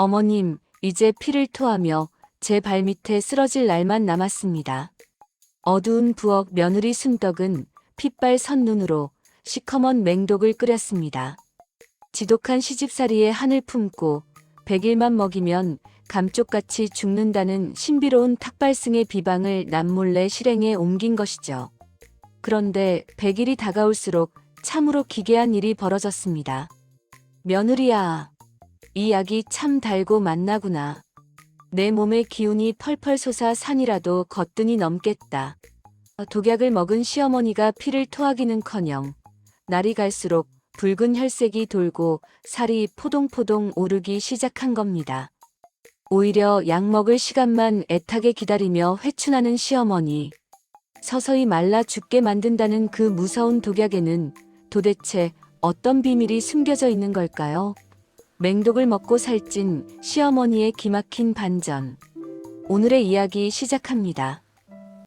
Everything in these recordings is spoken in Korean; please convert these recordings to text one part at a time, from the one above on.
어머님, 이제 피를 토하며 제 발밑에 쓰러질 날만 남았습니다. 어두운 부엌 며느리 순덕은 핏발 선눈으로 시커먼 맹독을 끓였습니다. 지독한 시집살이의 한을 품고 100일만 먹이면 감쪽같이 죽는다는 신비로운 탁발승의 비방을 남몰래 실행에 옮긴 것이죠. 그런데 100일이 다가올수록 참으로 기괴한 일이 벌어졌습니다. 며느리야, 이 약이 참 달고 맛나구나. 내 몸의 기운이 펄펄 솟아 산이라도 거뜬히 넘겠다. 독약을 먹은 시어머니가 피를 토하기는커녕 날이 갈수록 붉은 혈색이 돌고 살이 포동포동 오르기 시작한 겁니다. 오히려 약 먹을 시간만 애타게 기다리며 회춘하는 시어머니. 서서히 말라 죽게 만든다는 그 무서운 독약에는 도대체 어떤 비밀이 숨겨져 있는 걸까요? 맹독을 먹고 살찐 시어머니의 기막힌 반전. 오늘의 이야기 시작합니다.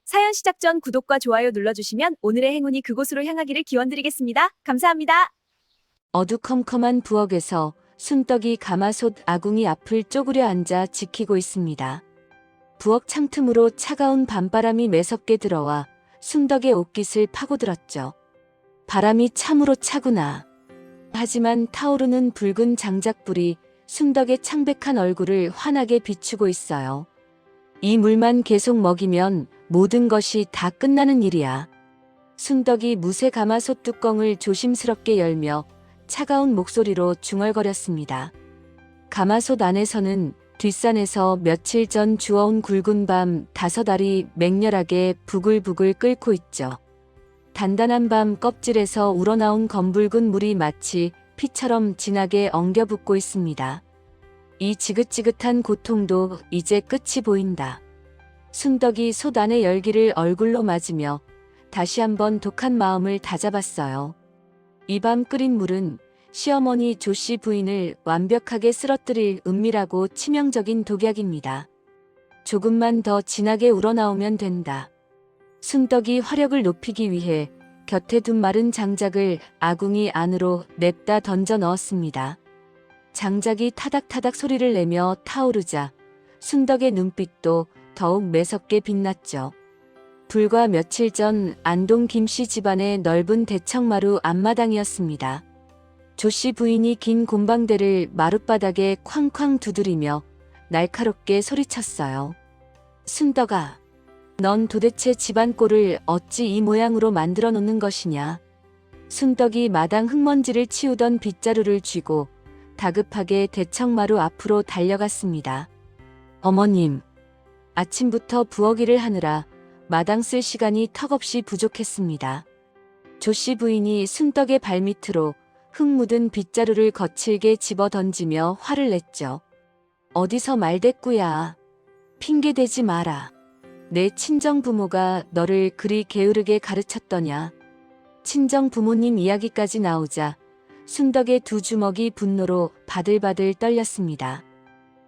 사연 시작 전 구독과 좋아요 눌러주시면 오늘의 행운이 그곳으로 향하기를 기원드리겠습니다. 감사합니다. 어두컴컴한 부엌에서 순떡이 가마솥 아궁이 앞을 쪼그려 앉아 지키고 있습니다. 부엌 창틈으로 차가운 밤바람이 매섭게 들어와 순덕의 옷깃을 파고들었죠. 바람이 참으로 차구나. 하지만 타오르는 붉은 장작불이 순덕의 창백한 얼굴을 환하게 비추고 있어요. 이 물만 계속 먹이면 모든 것이 다 끝나는 일이야. 순덕이 무쇠 가마솥 뚜껑을 조심스럽게 열며 차가운 목소리로 중얼거렸습니다. 가마솥 안에서는 뒷산에서 며칠 전 주워온 굵은 밤 5알이 맹렬하게 부글부글 끓고 있죠. 단단한 밤 껍질에서 우러나온 검붉은 물이 마치 피처럼 진하게 엉겨붙고 있습니다. 이 지긋지긋한 고통도 이제 끝이 보인다. 순덕이 솥 안의 열기를 얼굴로 맞으며 다시 한번 독한 마음을 다잡았어요. 이 밤 끓인 물은 시어머니 조씨 부인을 완벽하게 쓰러뜨릴 은밀하고 치명적인 독약입니다. 조금만 더 진하게 우러나오면 된다. 순덕이 화력을 높이기 위해 곁에 둔 마른 장작을 아궁이 안으로 냅다 던져 넣었습니다. 장작이 타닥타닥 소리를 내며 타오르자 순덕의 눈빛도 더욱 매섭게 빛났죠. 불과 며칠 전 안동 김씨 집안의 넓은 대청마루 앞마당이었습니다. 조씨 부인이 긴 곰방대를 마룻바닥에 쾅쾅 두드리며 날카롭게 소리쳤어요. 순덕아, 넌 도대체 집안 꼴을 어찌 이 모양으로 만들어 놓는 것이냐. 순덕이 마당 흙먼지를 치우던 빗자루를 쥐고 다급하게 대청마루 앞으로 달려갔습니다. 어머님, 아침부터 부엌 일을 하느라 마당 쓸 시간이 턱없이 부족했습니다. 조씨 부인이 순덕의 발밑으로 흙 묻은 빗자루를 거칠게 집어 던지며 화를 냈죠. 어디서 말대꾸야. 핑계대지 마라. 내 친정 부모가 너를 그리 게으르게 가르쳤더냐. 친정 부모님 이야기까지 나오자 순덕의 두 주먹이 분노로 바들바들 떨렸습니다.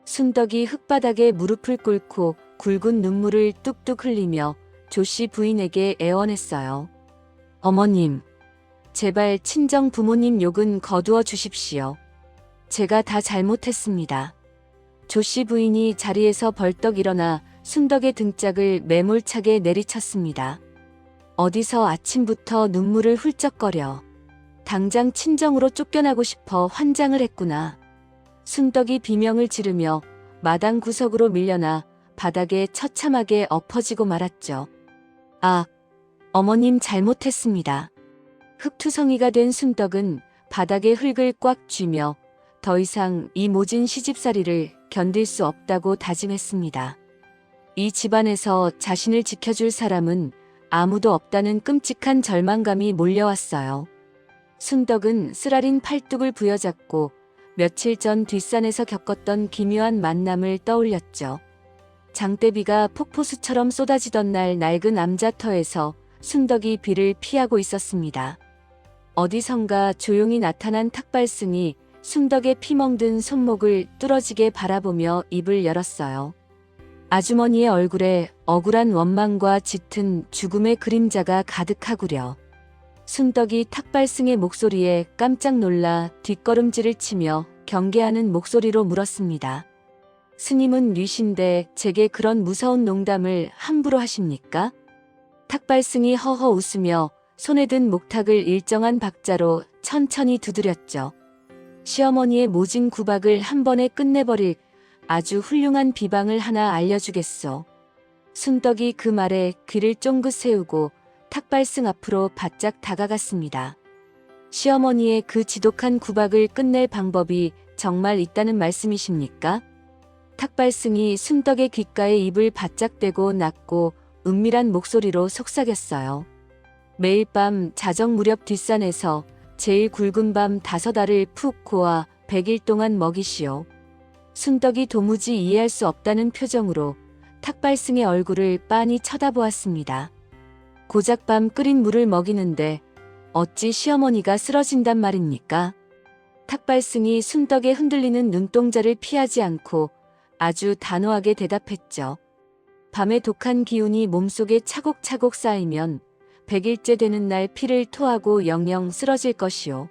순덕이 흙바닥에 무릎을 꿇고 굵은 눈물을 뚝뚝 흘리며 조씨 부인에게 애원했어요. 어머님, 제발 친정 부모님 욕은 거두어 주십시오. 제가 다 잘못했습니다. 조씨 부인이 자리에서 벌떡 일어나 순덕의 등짝을 매몰차게 내리쳤습니다. 어디서 아침부터 눈물을 훌쩍거려. 당장 친정으로 쫓겨나고 싶어 환장을 했구나. 순덕이 비명을 지르며 마당 구석으로 밀려나 바닥에 처참하게 엎어지고 말았죠. 아, 어머님 잘못했습니다. 흙투성이가 된 순덕은 바닥에 흙을 꽉 쥐며 더 이상 이 모진 시집살이를 견딜 수 없다고 다짐했습니다. 이 집안에서 자신을 지켜줄 사람은 아무도 없다는 끔찍한 절망감이 몰려왔어요. 순덕은 쓰라린 팔뚝을 부여잡고 며칠 전 뒷산에서 겪었던 기묘한 만남을 떠올렸죠. 장대비가 폭포수처럼 쏟아지던 날 낡은 암자터에서 순덕이 비를 피하고 있었습니다. 어디선가 조용히 나타난 탁발승이 순덕의 피멍든 손목을 뚫어지게 바라보며 입을 열었어요. 아주머니의 얼굴에 억울한 원망과 짙은 죽음의 그림자가 가득하구려. 순덕이 탁발승의 목소리에 깜짝 놀라 뒷걸음질을 치며 경계하는 목소리로 물었습니다. 스님은 뉘신데 제게 그런 무서운 농담을 함부로 하십니까? 탁발승이 허허 웃으며 손에 든 목탁을 일정한 박자로 천천히 두드렸죠. 시어머니의 모진 구박을 한 번에 끝내버릴 아주 훌륭한 비방을 하나 알려주겠소. 순덕이 그 말에 귀를 쫑긋 세우고 탁발승 앞으로 바짝 다가갔습니다. 시어머니의 그 지독한 구박을 끝낼 방법이 정말 있다는 말씀이십니까? 탁발승이 순덕의 귓가에 입을 바짝 대고 낮고 은밀한 목소리로 속삭였어요. 매일 밤 자정 무렵 뒷산에서 제일 굵은 밤 5알을 푹 고아 100일 동안 먹이시오. 순덕이 도무지 이해할 수 없다는 표정으로 탁발승의 얼굴을 빤히 쳐다보았습니다. 고작 밤 끓인 물을 먹이는데 어찌 시어머니가 쓰러진단 말입니까? 탁발승이 순덕의 흔들리는 눈동자를 피하지 않고 아주 단호하게 대답했죠. 밤의 독한 기운이 몸속에 차곡차곡 쌓이면 100일째 되는 날 피를 토하고 영영 쓰러질 것이오.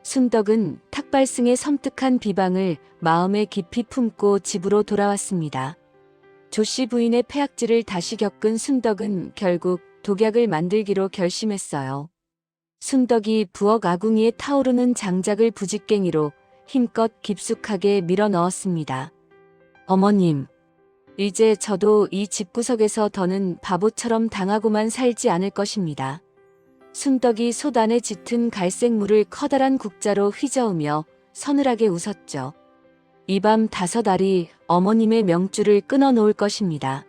순덕은 탁발승의 섬뜩한 비방을 마음에 깊이 품고 집으로 돌아왔습니다. 조씨 부인의 폐악질을 다시 겪은 순덕은 결국 독약을 만들기로 결심했어요. 순덕이 부엌 아궁이에 타오르는 장작을 부직갱이로 힘껏 깊숙하게 밀어 넣었습니다. 어머님, 이제 저도 이 집구석에서 더는 바보처럼 당하고만 살지 않을 것입니다. 순덕이 솥 안에 짙은 갈색 물을 커다란 국자로 휘저으며 서늘하게 웃었죠. 이 밤 5알이 어머님의 명줄을 끊어 놓을 것입니다.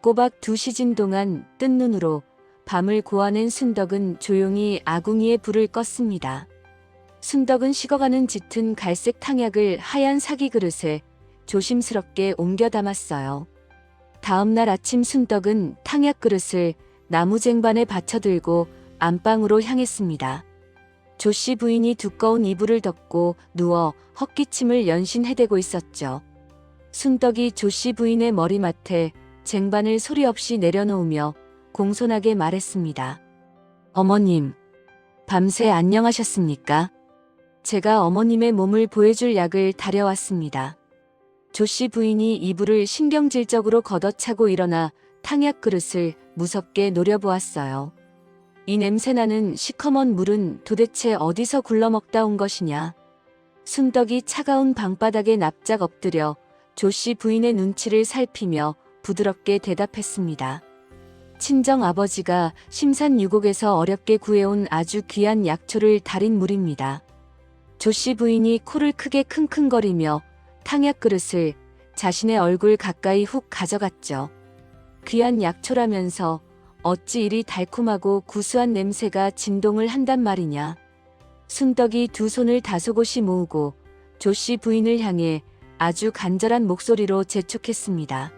꼬박 2시즌 동안 뜬 눈으로 밤을 고아낸 순덕은 조용히 아궁이에 불을 껐습니다. 순덕은 식어가는 짙은 갈색 탕약을 하얀 사기 그릇에 조심스럽게 옮겨 담았어요. 다음 날 아침 순덕은 탕약 그릇을 나무 쟁반에 받쳐들고 안방으로 향했습니다. 조씨 부인이 두꺼운 이불을 덮고 누워 헛기침을 연신 해대고 있었죠. 순덕이 조씨 부인의 머리맡에 쟁반을 소리 없이 내려놓으며 공손하게 말했습니다. 어머님, 밤새 안녕하셨습니까? 제가 어머님의 몸을 보해줄 약을 다려왔습니다. 조씨 부인이 이불을 신경질적으로 걷어차고 일어나 탕약 그릇을 무섭게 노려보았어요. 이 냄새나는 시커먼 물은 도대체 어디서 굴러먹다 온 것이냐. 순덕이 차가운 방바닥에 납작 엎드려 조씨 부인의 눈치를 살피며 부드럽게 대답했습니다. 친정 아버지가 심산유곡에서 어렵게 구해온 아주 귀한 약초를 달인 물입니다. 조씨 부인이 코를 크게 킁킁거리며 탕약 그릇을 자신의 얼굴 가까이 훅 가져갔죠. 귀한 약초라면서 어찌 이리 달콤하고 구수한 냄새가 진동을 한단 말이냐. 순덕이 두 손을 다소곳이 모으고 조씨 부인을 향해 아주 간절한 목소리로 재촉했습니다.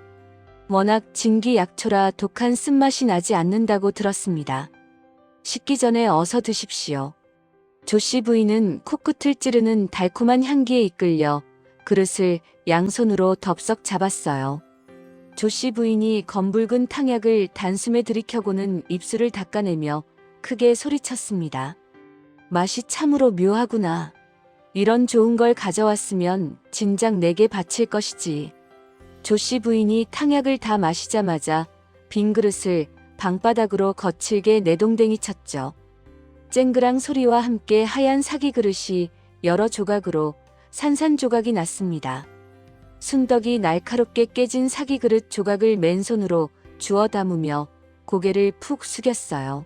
워낙 진기 약초라 독한 쓴맛이 나지 않는다고 들었습니다. 식기 전에 어서 드십시오. 조씨 부인은 코끝을 찌르는 달콤한 향기에 이끌려 그릇을 양손으로 덥석 잡았어요. 조씨 부인이 검붉은 탕약을 단숨에 들이켜고는 입술을 닦아내며 크게 소리쳤습니다. 맛이 참으로 묘하구나. 이런 좋은 걸 가져왔으면 진작 내게 바칠 것이지. 조씨 부인이 탕약을 다 마시자마자 빈 그릇을 방바닥으로 거칠게 내동댕이 쳤죠. 쨍그랑 소리와 함께 하얀 사기 그릇이 여러 조각으로 산산조각이 났습니다. 순덕이 날카롭게 깨진 사기 그릇 조각을 맨손으로 주워 담으며 고개를 푹 숙였어요.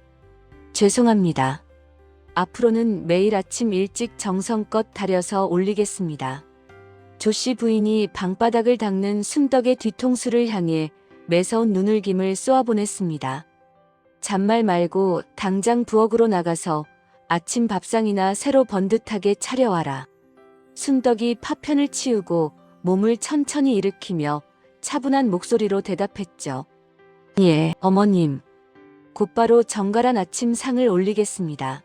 죄송합니다. 앞으로는 매일 아침 일찍 정성껏 다려서 올리겠습니다. 조씨 부인이 방바닥을 닦는 순덕의 뒤통수를 향해 매서운 눈을김을 쏘아보냈습니다. 잔말 말고 당장 부엌으로 나가서 아침 밥상이나 새로 번듯하게 차려와라. 순덕이 파편을 치우고 몸을 천천히 일으키며 차분한 목소리로 대답했죠. 예, 어머님. 곧바로 정갈한 아침 상을 올리겠습니다.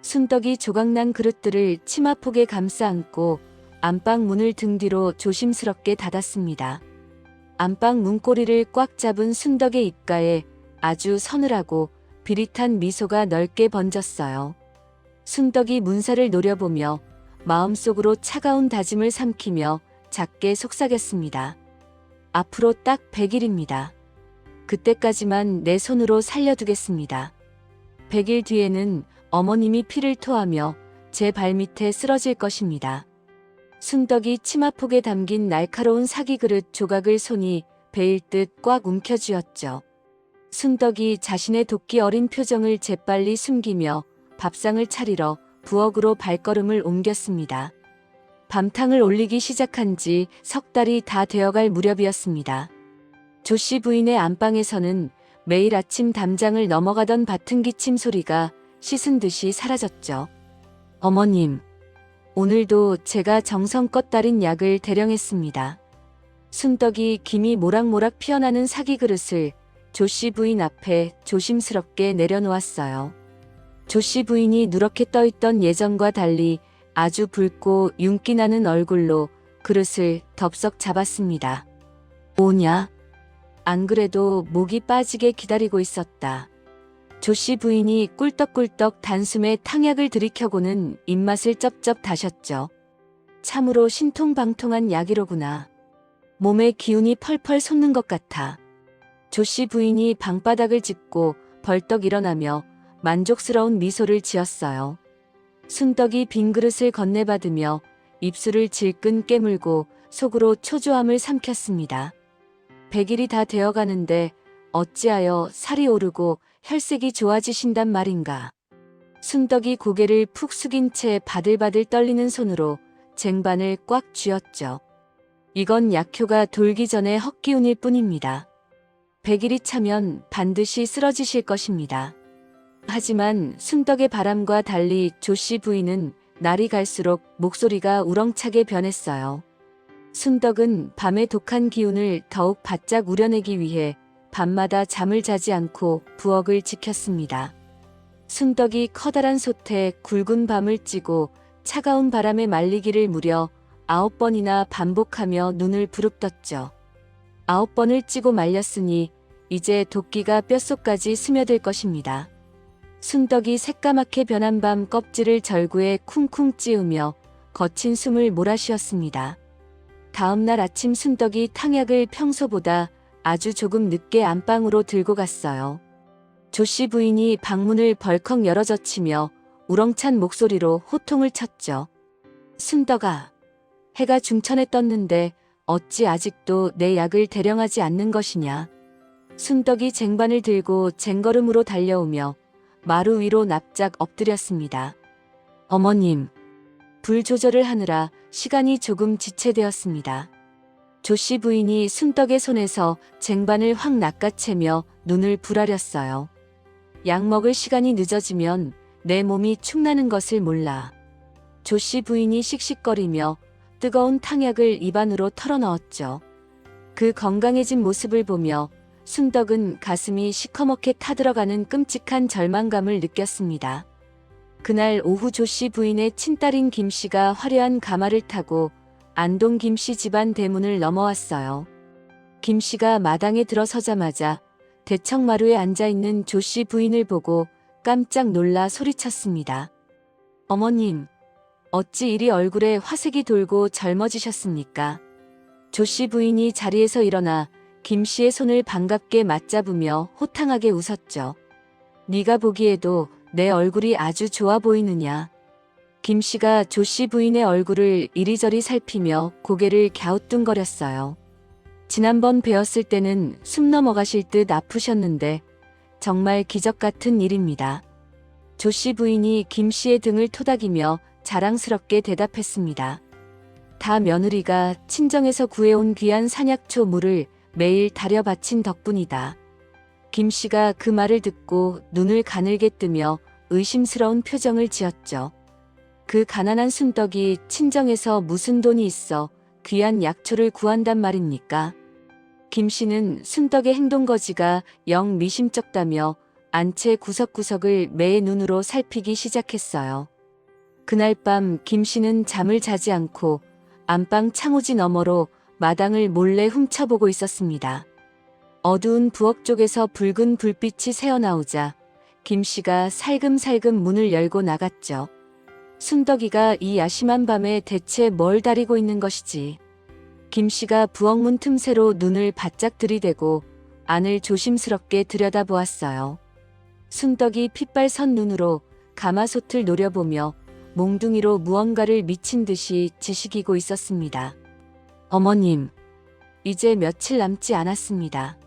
순덕이 조각난 그릇들을 치마폭에 감싸 안고 안방 문을 등 뒤로 조심스럽게 닫았습니다. 안방 문고리를 꽉 잡은 순덕의 입가에 아주 서늘하고 비릿한 미소가 넓게 번졌어요. 순덕이 문살을 노려보며 마음속으로 차가운 다짐을 삼키며 작게 속삭였습니다. 앞으로 딱 100일입니다. 그때까지만 내 손으로 살려두겠습니다. 100일 뒤에는 어머님이 피를 토하며 제 발밑에 쓰러질 것입니다. 순덕이 치마폭에 담긴 날카로운 사기그릇 조각을 손이 베일 듯 꽉 움켜쥐었죠. 순덕이 자신의 도끼 어린 표정을 재빨리 숨기며 밥상을 차리러 부엌으로 발걸음을 옮겼습니다. 밤탕을 올리기 시작한 지 석 달이 다 되어갈 무렵이었습니다. 조씨 부인의 안방에서는 매일 아침 담장을 넘어가던 밭은 기침 소리가 씻은 듯이 사라졌죠. 어머님, 오늘도 제가 정성껏 따린 약을 대령했습니다. 순덕이 김이 모락모락 피어나는 사기 그릇을 조씨 부인 앞에 조심스럽게 내려놓았어요. 조씨 부인이 누렇게 떠있던 예전과 달리 아주 붉고 윤기 나는 얼굴로 그릇을 덥석 잡았습니다. 뭐냐? 안 그래도 목이 빠지게 기다리고 있었다. 조씨 부인이 꿀떡꿀떡 단숨에 탕약을 들이켜고는 입맛을 쩝쩝 다셨죠. 참으로 신통방통한 약이로구나. 몸에 기운이 펄펄 솟는 것 같아. 조씨 부인이 방바닥을 짚고 벌떡 일어나며 만족스러운 미소를 지었어요. 순덕이 빈 그릇을 건네받으며 입술을 질끈 깨물고 속으로 초조함을 삼켰습니다. 100일이 다 되어가는데 어찌하여 살이 오르고 혈색이 좋아지신단 말인가. 순덕이 고개를 푹 숙인 채 바들바들 떨리는 손으로 쟁반을 꽉 쥐었죠. 이건 약효가 돌기 전에 헛기운일 뿐입니다. 100일이 차면 반드시 쓰러지실 것입니다. 하지만 순덕의 바람과 달리 조씨 부인은 날이 갈수록 목소리가 우렁차게 변했어요. 순덕은 밤의 독한 기운을 더욱 바짝 우려내기 위해 밤마다 잠을 자지 않고 부엌을 지켰습니다. 순덕이 커다란 솥에 굵은 밤을 찌고 차가운 바람에 말리기를 무려 9번이나 반복하며 눈을 부릅떴죠. 9번을 찌고 말렸으니 이제 도끼가 뼛속까지 스며들 것입니다. 순덕이 새까맣게 변한 밤 껍질을 절구에 쿵쿵 찌우며 거친 숨을 몰아쉬었습니다. 다음 날 아침 순덕이 탕약을 평소보다 아주 조금 늦게 안방으로 들고 갔어요. 조씨 부인이 방문을 벌컥 열어젖히며 우렁찬 목소리로 호통을 쳤죠. 순덕아, 해가 중천에 떴는데 어찌 아직도 내 약을 대령하지 않는 것이냐. 순덕이 쟁반을 들고 쟁걸음으로 달려오며 마루 위로 납작 엎드렸습니다. 어머님, 불 조절을 하느라 시간이 조금 지체되었습니다. 조씨 부인이 순덕의 손에서 쟁반을 확 낚아채며 눈을 부라렸어요. 약 먹을 시간이 늦어지면 내 몸이 축나는 것을 몰라. 조씨 부인이 씩씩거리며 뜨거운 탕약을 입안으로 털어넣었죠. 그 건강해진 모습을 보며 순덕은 가슴이 시커멓게 타들어가는 끔찍한 절망감을 느꼈습니다. 그날 오후 조씨 부인의 친딸인 김씨가 화려한 가마를 타고 안동 김씨 집안 대문을 넘어왔어요. 김씨가 마당에 들어서자마자 대청마루에 앉아있는 조씨 부인을 보고 깜짝 놀라 소리쳤습니다. 어머님, 어찌 이리 얼굴에 화색이 돌고 젊어지셨습니까? 조씨 부인이 자리에서 일어나 김씨의 손을 반갑게 맞잡으며 호탕하게 웃었죠. 네가 보기에도 내 얼굴이 아주 좋아 보이느냐. 김씨가 조씨 부인의 얼굴을 이리저리 살피며 고개를 갸우뚱거렸어요. 지난번 뵈었을 때는 숨 넘어가실 듯 아프셨는데 정말 기적 같은 일입니다. 조씨 부인이 김씨의 등을 토닥이며 자랑스럽게 대답했습니다. 다 며느리가 친정에서 구해온 귀한 산약초 물을 매일 달여 바친 덕분이다. 김씨가 그 말을 듣고 눈을 가늘게 뜨며 의심스러운 표정을 지었죠. 그 가난한 순덕이 친정에서 무슨 돈이 있어 귀한 약초를 구한단 말입니까? 김씨는 순덕의 행동거지가 영 미심쩍다며 안채 구석구석을 매의 눈으로 살피기 시작했어요. 그날 밤 김씨는 잠을 자지 않고 안방 창호지 너머로 마당을 몰래 훔쳐보고 있었습니다. 어두운 부엌 쪽에서 붉은 불빛이 새어나오자 김씨가 살금살금 문을 열고 나갔죠. 순덕이가 이 야심한 밤에 대체 뭘 다리고 있는 것이지. 김 씨가 부엌문 틈새로 눈을 바짝 들이대고 안을 조심스럽게 들여다보았어요. 순덕이 핏발 선 눈으로 가마솥을 노려보며 몽둥이로 무언가를 미친 듯이 지식이고 있었습니다. 어머님, 이제 며칠 남지 않았습니다.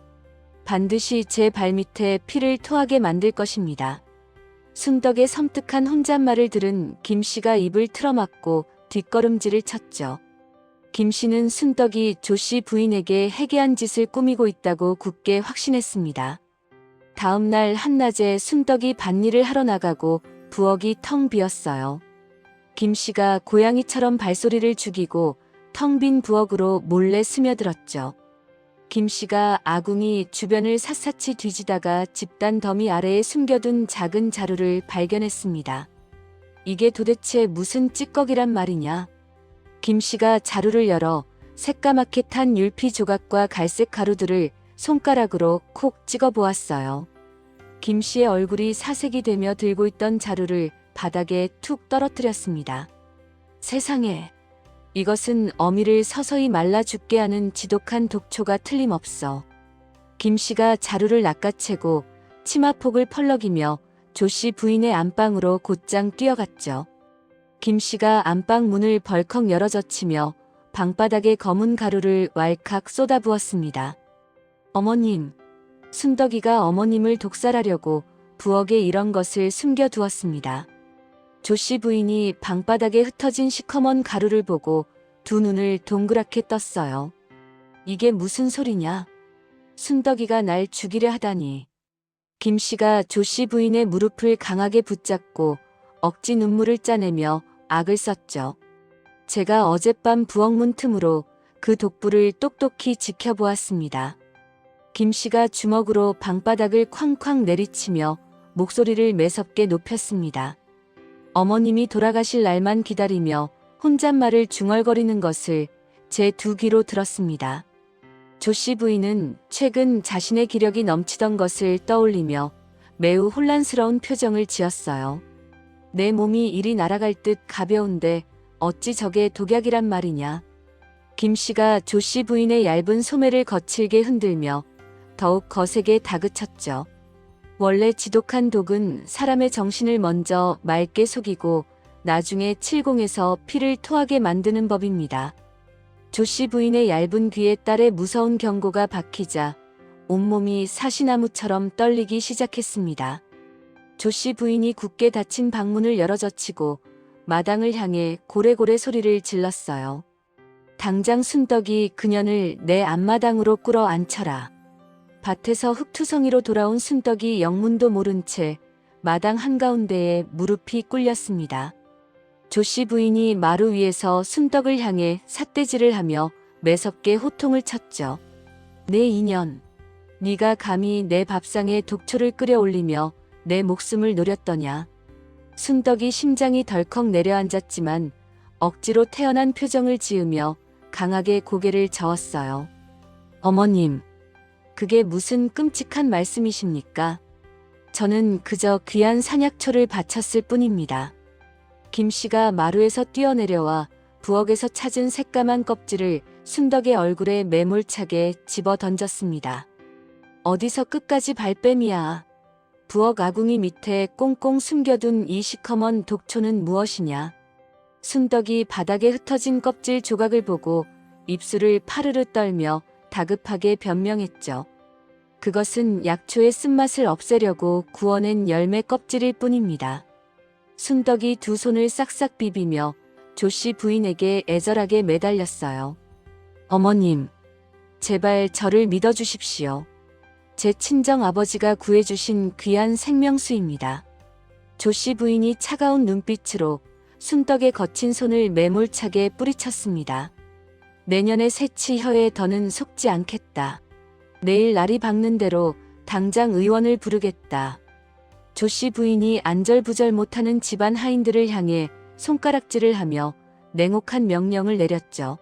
반드시 제 발밑에 피를 토하게 만들 것입니다. 순덕의 섬뜩한 혼잣말을 들은 김 씨가 입을 틀어막고 뒷걸음질을 쳤죠. 김 씨는 순덕이 조 씨 부인에게 해괴한 짓을 꾸미고 있다고 굳게 확신했습니다. 다음 날 한낮에 순덕이 밭일을 하러 나가고 부엌이 텅 비었어요. 김 씨가 고양이처럼 발소리를 죽이고 텅 빈 부엌으로 몰래 스며들었죠. 김 씨가 아궁이 주변을 샅샅이 뒤지다가 집단 더미 아래에 숨겨둔 작은 자루를 발견했습니다. 이게 도대체 무슨 찌꺼기란 말이냐? 김 씨가 자루를 열어 새까맣게 탄 율피 조각과 갈색 가루들을 손가락으로 콕 찍어 보았어요. 김 씨의 얼굴이 사색이 되며 들고 있던 자루를 바닥에 툭 떨어뜨렸습니다. 세상에, 이것은 어미를 서서히 말라 죽게 하는 지독한 독초가 틀림없어. 김 씨가 자루를 낚아채고 치마폭을 펄럭이며 조 씨 부인의 안방으로 곧장 뛰어갔죠. 김 씨가 안방 문을 벌컥 열어젖히며 방바닥에 검은 가루를 왈칵 쏟아부었습니다. 어머님, 순덕이가 어머님을 독살하려고 부엌에 이런 것을 숨겨두었습니다. 조 씨 부인이 방바닥에 흩어진 시커먼 가루를 보고 두 눈을 동그랗게 떴어요. 이게 무슨 소리냐? 순덕이가 날 죽이려 하다니. 김 씨가 조 씨 부인의 무릎을 강하게 붙잡고 억지 눈물을 짜내며 악을 썼죠. 제가 어젯밤 부엌문 틈으로 그 독불을 똑똑히 지켜보았습니다. 김 씨가 주먹으로 방바닥을 쾅쾅 내리치며 목소리를 매섭게 높였습니다. 어머님이 돌아가실 날만 기다리며 혼잣말을 중얼거리는 것을 제 두 귀로 들었습니다. 조 씨 부인은 최근 자신의 기력이 넘치던 것을 떠올리며 매우 혼란스러운 표정을 지었어요. 내 몸이 이리 날아갈 듯 가벼운데 어찌 저게 독약이란 말이냐. 김 씨가 조 씨 부인의 얇은 소매를 거칠게 흔들며 더욱 거세게 다그쳤죠. 원래 지독한 독은 사람의 정신을 먼저 맑게 속이고 나중에 칠공해서 피를 토하게 만드는 법입니다. 조 씨 부인의 얇은 귀에 딸의 무서운 경고가 박히자 온몸이 사시나무처럼 떨리기 시작했습니다. 조 씨 부인이 굳게 닫힌 방문을 열어젖히고 마당을 향해 고래고래 소리를 질렀어요. 당장 순덕이 그년을 내 앞마당으로 끌어 앉혀라. 밭에서 흙투성이로 돌아온 순덕이 영문도 모른 채 마당 한가운데에 무릎이 꿇렸습니다. 조 씨 부인이 마루 위에서 순덕을 향해 삿대질을 하며 매섭게 호통을 쳤죠. 내 인연, 네가 감히 내 밥상에 독초를 끓여올리며 내 목숨을 노렸더냐. 순덕이 심장이 덜컥 내려앉았지만 억지로 태어난 표정을 지으며 강하게 고개를 저었어요. 어머님, 그게 무슨 끔찍한 말씀이십니까? 저는 그저 귀한 산약초를 바쳤을 뿐입니다. 김 씨가 마루에서 뛰어내려와 부엌에서 찾은 새까만 껍질을 순덕의 얼굴에 매몰차게 집어 던졌습니다. 어디서 끝까지 발뺌이야. 부엌 아궁이 밑에 꽁꽁 숨겨둔 이 시커먼 독초는 무엇이냐. 순덕이 바닥에 흩어진 껍질 조각을 보고 입술을 파르르 떨며 다급하게 변명했죠. 그것은 약초의 쓴맛을 없애려고 구워낸 열매 껍질일 뿐입니다. 순덕이 두 손을 싹싹 비비며 조 씨 부인에게 애절하게 매달렸어요. 어머님, 제발 저를 믿어주십시오. 제 친정 아버지가 구해주신 귀한 생명수입니다. 조 씨 부인이 차가운 눈빛으로 순덕의 거친 손을 매몰차게 뿌리쳤습니다. 내년의 새치 혀에 더는 속지 않겠다. 내일 날이 밝는 대로 당장 의원을 부르겠다. 조 씨 부인이 안절부절 못하는 집안 하인들을 향해 손가락질을 하며 냉혹한 명령을 내렸죠.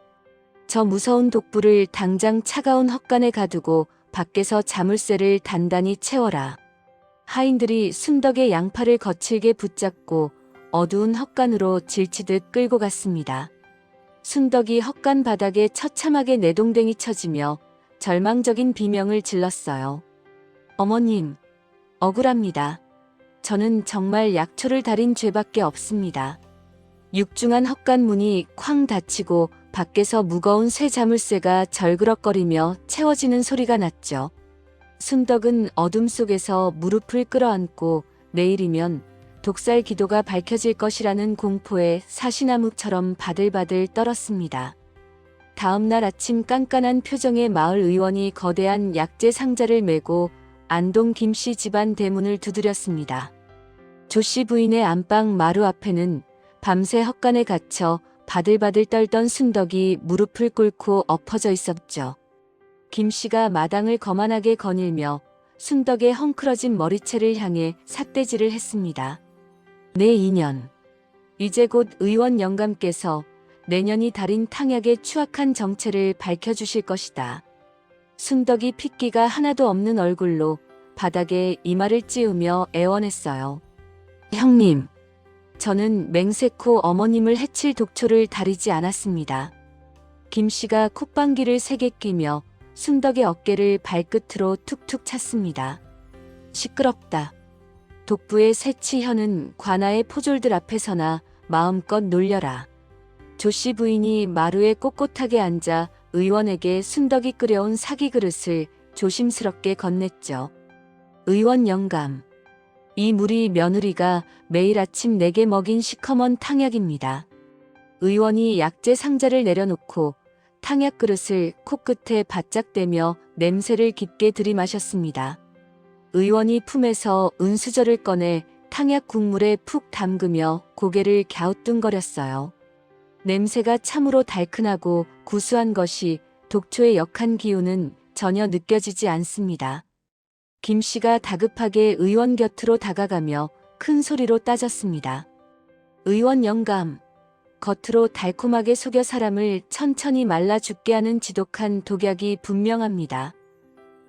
저 무서운 독불을 당장 차가운 헛간에 가두고 밖에서 자물쇠를 단단히 채워라. 하인들이 순덕의 양팔을 거칠게 붙잡고 어두운 헛간으로 질치듯 끌고 갔습니다. 순덕이 헛간 바닥에 처참하게 내동댕이 쳐지며 절망적인 비명을 질렀어요. 어머님, 억울합니다. 저는 정말 약초를 달인 죄밖에 없습니다. 육중한 헛간 문이 쾅 닫히고 밖에서 무거운 쇠 자물쇠가 절그럭거리며 채워지는 소리가 났죠. 순덕은 어둠 속에서 무릎을 끌어안고 내일이면 독살 기도가 밝혀질 것이라는 공포에 사시나무처럼 바들바들 떨었습니다. 다음 날 아침 깐깐한 표정의 마을 의원이 거대한 약재 상자를 메고 안동 김씨 집안 대문을 두드렸습니다. 조씨 부인의 안방 마루 앞에는 밤새 헛간에 갇혀 바들바들 떨던 순덕이 무릎을 꿇고 엎어져 있었죠. 김씨가 마당을 거만하게 거닐며 순덕의 헝클어진 머리채를 향해 삿대질을 했습니다. 내 인연. 이제 곧 의원 영감께서 내년이 달인 탕약의 추악한 정체를 밝혀주실 것이다. 순덕이 핏기가 하나도 없는 얼굴로 바닥에 이마를 찌우며 애원했어요. 형님, 저는 맹세코 어머님을 해칠 독초를 다리지 않았습니다. 김씨가 콧방귀를 세게 끼며 순덕의 어깨를 발끝으로 툭툭 찼습니다. 시끄럽다. 독부의 새치현은 관아의 포졸들 앞에서나 마음껏 놀려라. 조씨 부인이 마루에 꼿꼿하게 앉아 의원에게 순덕이 끓여온 사기 그릇을 조심스럽게 건넸죠. 의원 영감. 이 물이 며느리가 매일 아침 내게 먹인 시커먼 탕약입니다. 의원이 약재 상자를 내려놓고 탕약 그릇을 코끝에 바짝 대며 냄새를 깊게 들이마셨습니다. 의원이 품에서 은수저를 꺼내 탕약 국물에 푹 담그며 고개를 갸우뚱거렸어요. 냄새가 참으로 달큰하고 구수한 것이 독초의 역한 기운은 전혀 느껴지지 않습니다. 김씨가 다급하게 의원 곁으로 다가가며 큰 소리로 따졌습니다. 의원 영감, 겉으로 달콤하게 속여 사람을 천천히 말라 죽게 하는 지독한 독약이 분명합니다.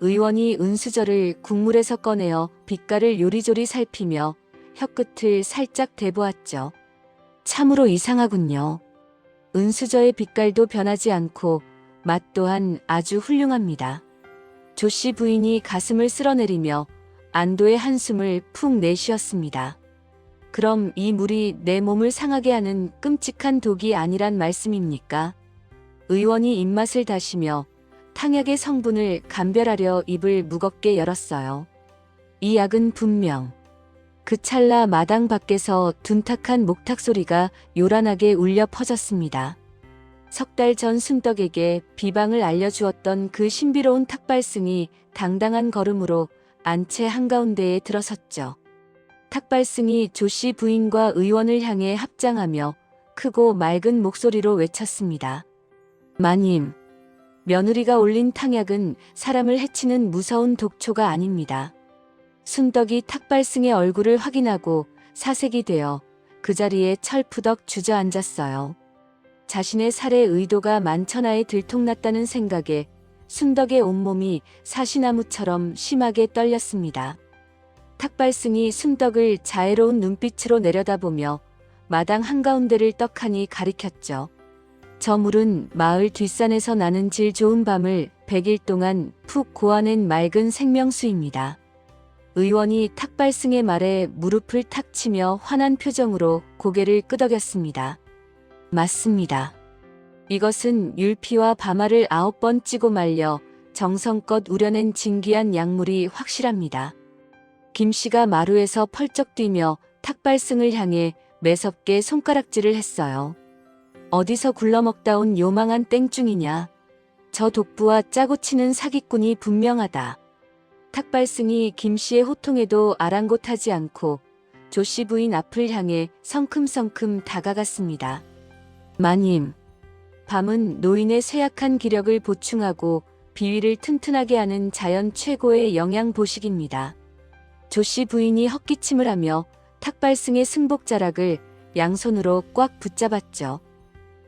의원이 은수저를 국물에서 꺼내어 빛깔을 요리조리 살피며 혀끝을 살짝 대보았죠. 참으로 이상하군요. 은수저의 빛깔도 변하지 않고 맛 또한 아주 훌륭합니다. 조씨 부인이 가슴을 쓸어내리며 안도의 한숨을 푹 내쉬었습니다. 그럼 이 물이 내 몸을 상하게 하는 끔찍한 독이 아니란 말씀입니까? 의원이 입맛을 다시며 탕약의 성분을 감별하려 입을 무겁게 열었어요. 이 약은 분명. 그 찰나 마당 밖에서 둔탁한 목탁 소리가 요란하게 울려 퍼졌습니다. 석 달 전 순덕에게 비방을 알려주었던 그 신비로운 탁발승이 당당한 걸음으로 안채 한가운데에 들어섰죠. 탁발승이 조씨 부인과 의원을 향해 합장하며 크고 맑은 목소리로 외쳤습니다. 마님, 며느리가 올린 탕약은 사람을 해치는 무서운 독초가 아닙니다. 순덕이 탁발승의 얼굴을 확인하고 사색이 되어 그 자리에 철푸덕 주저앉았어요. 자신의 살해 의도가 만천하에 들통났다는 생각에 순덕의 온몸이 사시나무처럼 심하게 떨렸습니다. 탁발승이 순덕을 자애로운 눈빛으로 내려다보며 마당 한가운데를 떡하니 가리켰죠. 저 물은 마을 뒷산에서 나는 질 좋은 밤을 100일 동안 푹 고아낸 맑은 생명수입니다. 의원이 탁발승의 말에 무릎을 탁 치며 환한 표정으로 고개를 끄덕였습니다. 맞습니다. 이것은 율피와 밤알을 9번 찌고 말려 정성껏 우려낸 진귀한 약물이 확실합니다. 김씨가 마루에서 펄쩍 뛰며 탁발승을 향해 매섭게 손가락질을 했어요. 어디서 굴러먹다 온 요망한 땡중이냐. 저 독부와 짜고 치는 사기꾼이 분명하다. 탁발승이 김씨의 호통에도 아랑곳하지 않고 조씨 부인 앞을 향해 성큼성큼 다가갔습니다. 마님, 밤은 노인의 쇠약한 기력을 보충하고 비위를 튼튼하게 하는 자연 최고의 영양 보식입니다. 조씨 부인이 헛기침을 하며 탁발승의 승복자락을 양손으로 꽉 붙잡았죠.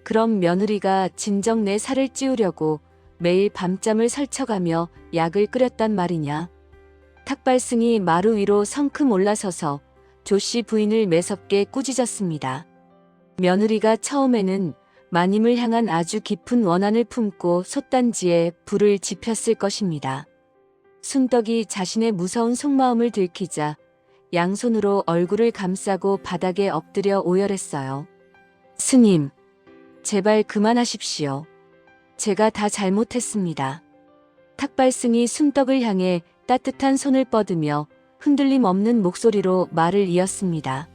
그럼 며느리가 진정 내 살을 찌우려고 매일 밤잠을 설쳐가며 약을 끓였단 말이냐. 탁발승이 마루 위로 성큼 올라서서 조씨 부인을 매섭게 꾸짖었습니다. 며느리가 처음에는 마님을 향한 아주 깊은 원한을 품고 솥단지에 불을 지폈을 것입니다. 순덕이 자신의 무서운 속마음을 들키자 양손으로 얼굴을 감싸고 바닥에 엎드려 오열했어요. 스님, 제발 그만하십시오. 제가 다 잘못했습니다. 탁발승이 순덕을 향해 따뜻한 손을 뻗으며 흔들림 없는 목소리로 말을 이었습니다.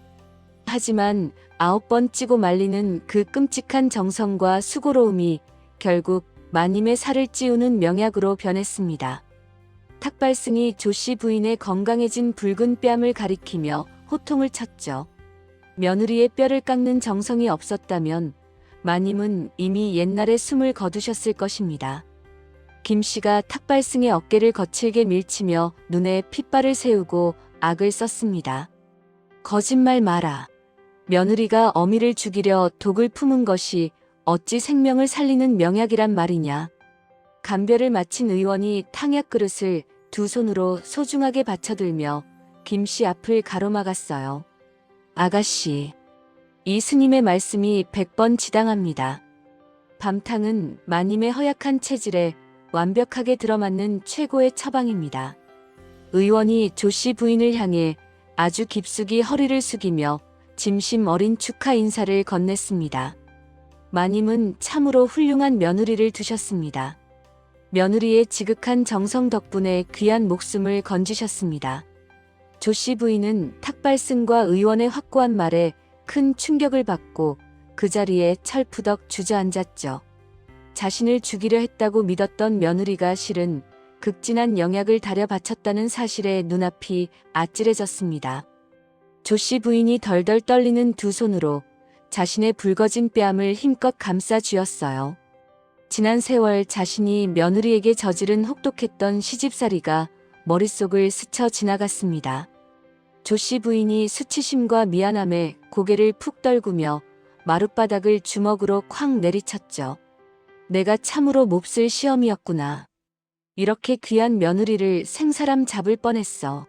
하지만 9번 찌고 말리는 그 끔찍한 정성과 수고로움이 결국 마님의 살을 찌우는 명약으로 변했습니다. 탁발승이 조씨 부인의 건강해진 붉은 뺨을 가리키며 호통을 쳤죠. 며느리의 뼈를 깎는 정성이 없었다면 마님은 이미 옛날에 숨을 거두셨을 것입니다. 김씨가 탁발승의 어깨를 거칠게 밀치며 눈에 핏발을 세우고 악을 썼습니다. 거짓말 마라. 며느리가 어미를 죽이려 독을 품은 것이 어찌 생명을 살리는 명약이란 말이냐. 감별을 마친 의원이 탕약 그릇을 두 손으로 소중하게 받쳐들며 김씨 앞을 가로막았어요. 아가씨, 이 스님의 말씀이 100번 지당합니다. 밤탕은 마님의 허약한 체질에 완벽하게 들어맞는 최고의 처방입니다. 의원이 조씨 부인을 향해 아주 깊숙이 허리를 숙이며 짐심 어린 축하 인사를 건넸습니다. 마님은 참으로 훌륭한 며느리를 두셨습니다. 며느리의 지극한 정성 덕분에 귀한 목숨을 건지셨습니다. 조씨 부인은 탁발승과 의원의 확고한 말에 큰 충격을 받고 그 자리에 철푸덕 주저앉았죠. 자신을 죽이려 했다고 믿었던 며느리가 실은 극진한 영약을 달여 바쳤다는 사실에 눈앞이 아찔해졌습니다. 조씨 부인이 덜덜 떨리는 두 손으로 자신의 붉어진 뺨을 힘껏 감싸 쥐었어요. 지난 세월 자신이 며느리에게 저지른 혹독했던 시집살이가 머릿속을 스쳐 지나갔습니다. 조씨 부인이 수치심과 미안함에 고개를 푹 떨구며 마룻바닥을 주먹으로 쾅 내리쳤죠. 내가 참으로 몹쓸 시험이었구나. 이렇게 귀한 며느리를 생사람 잡을 뻔했어.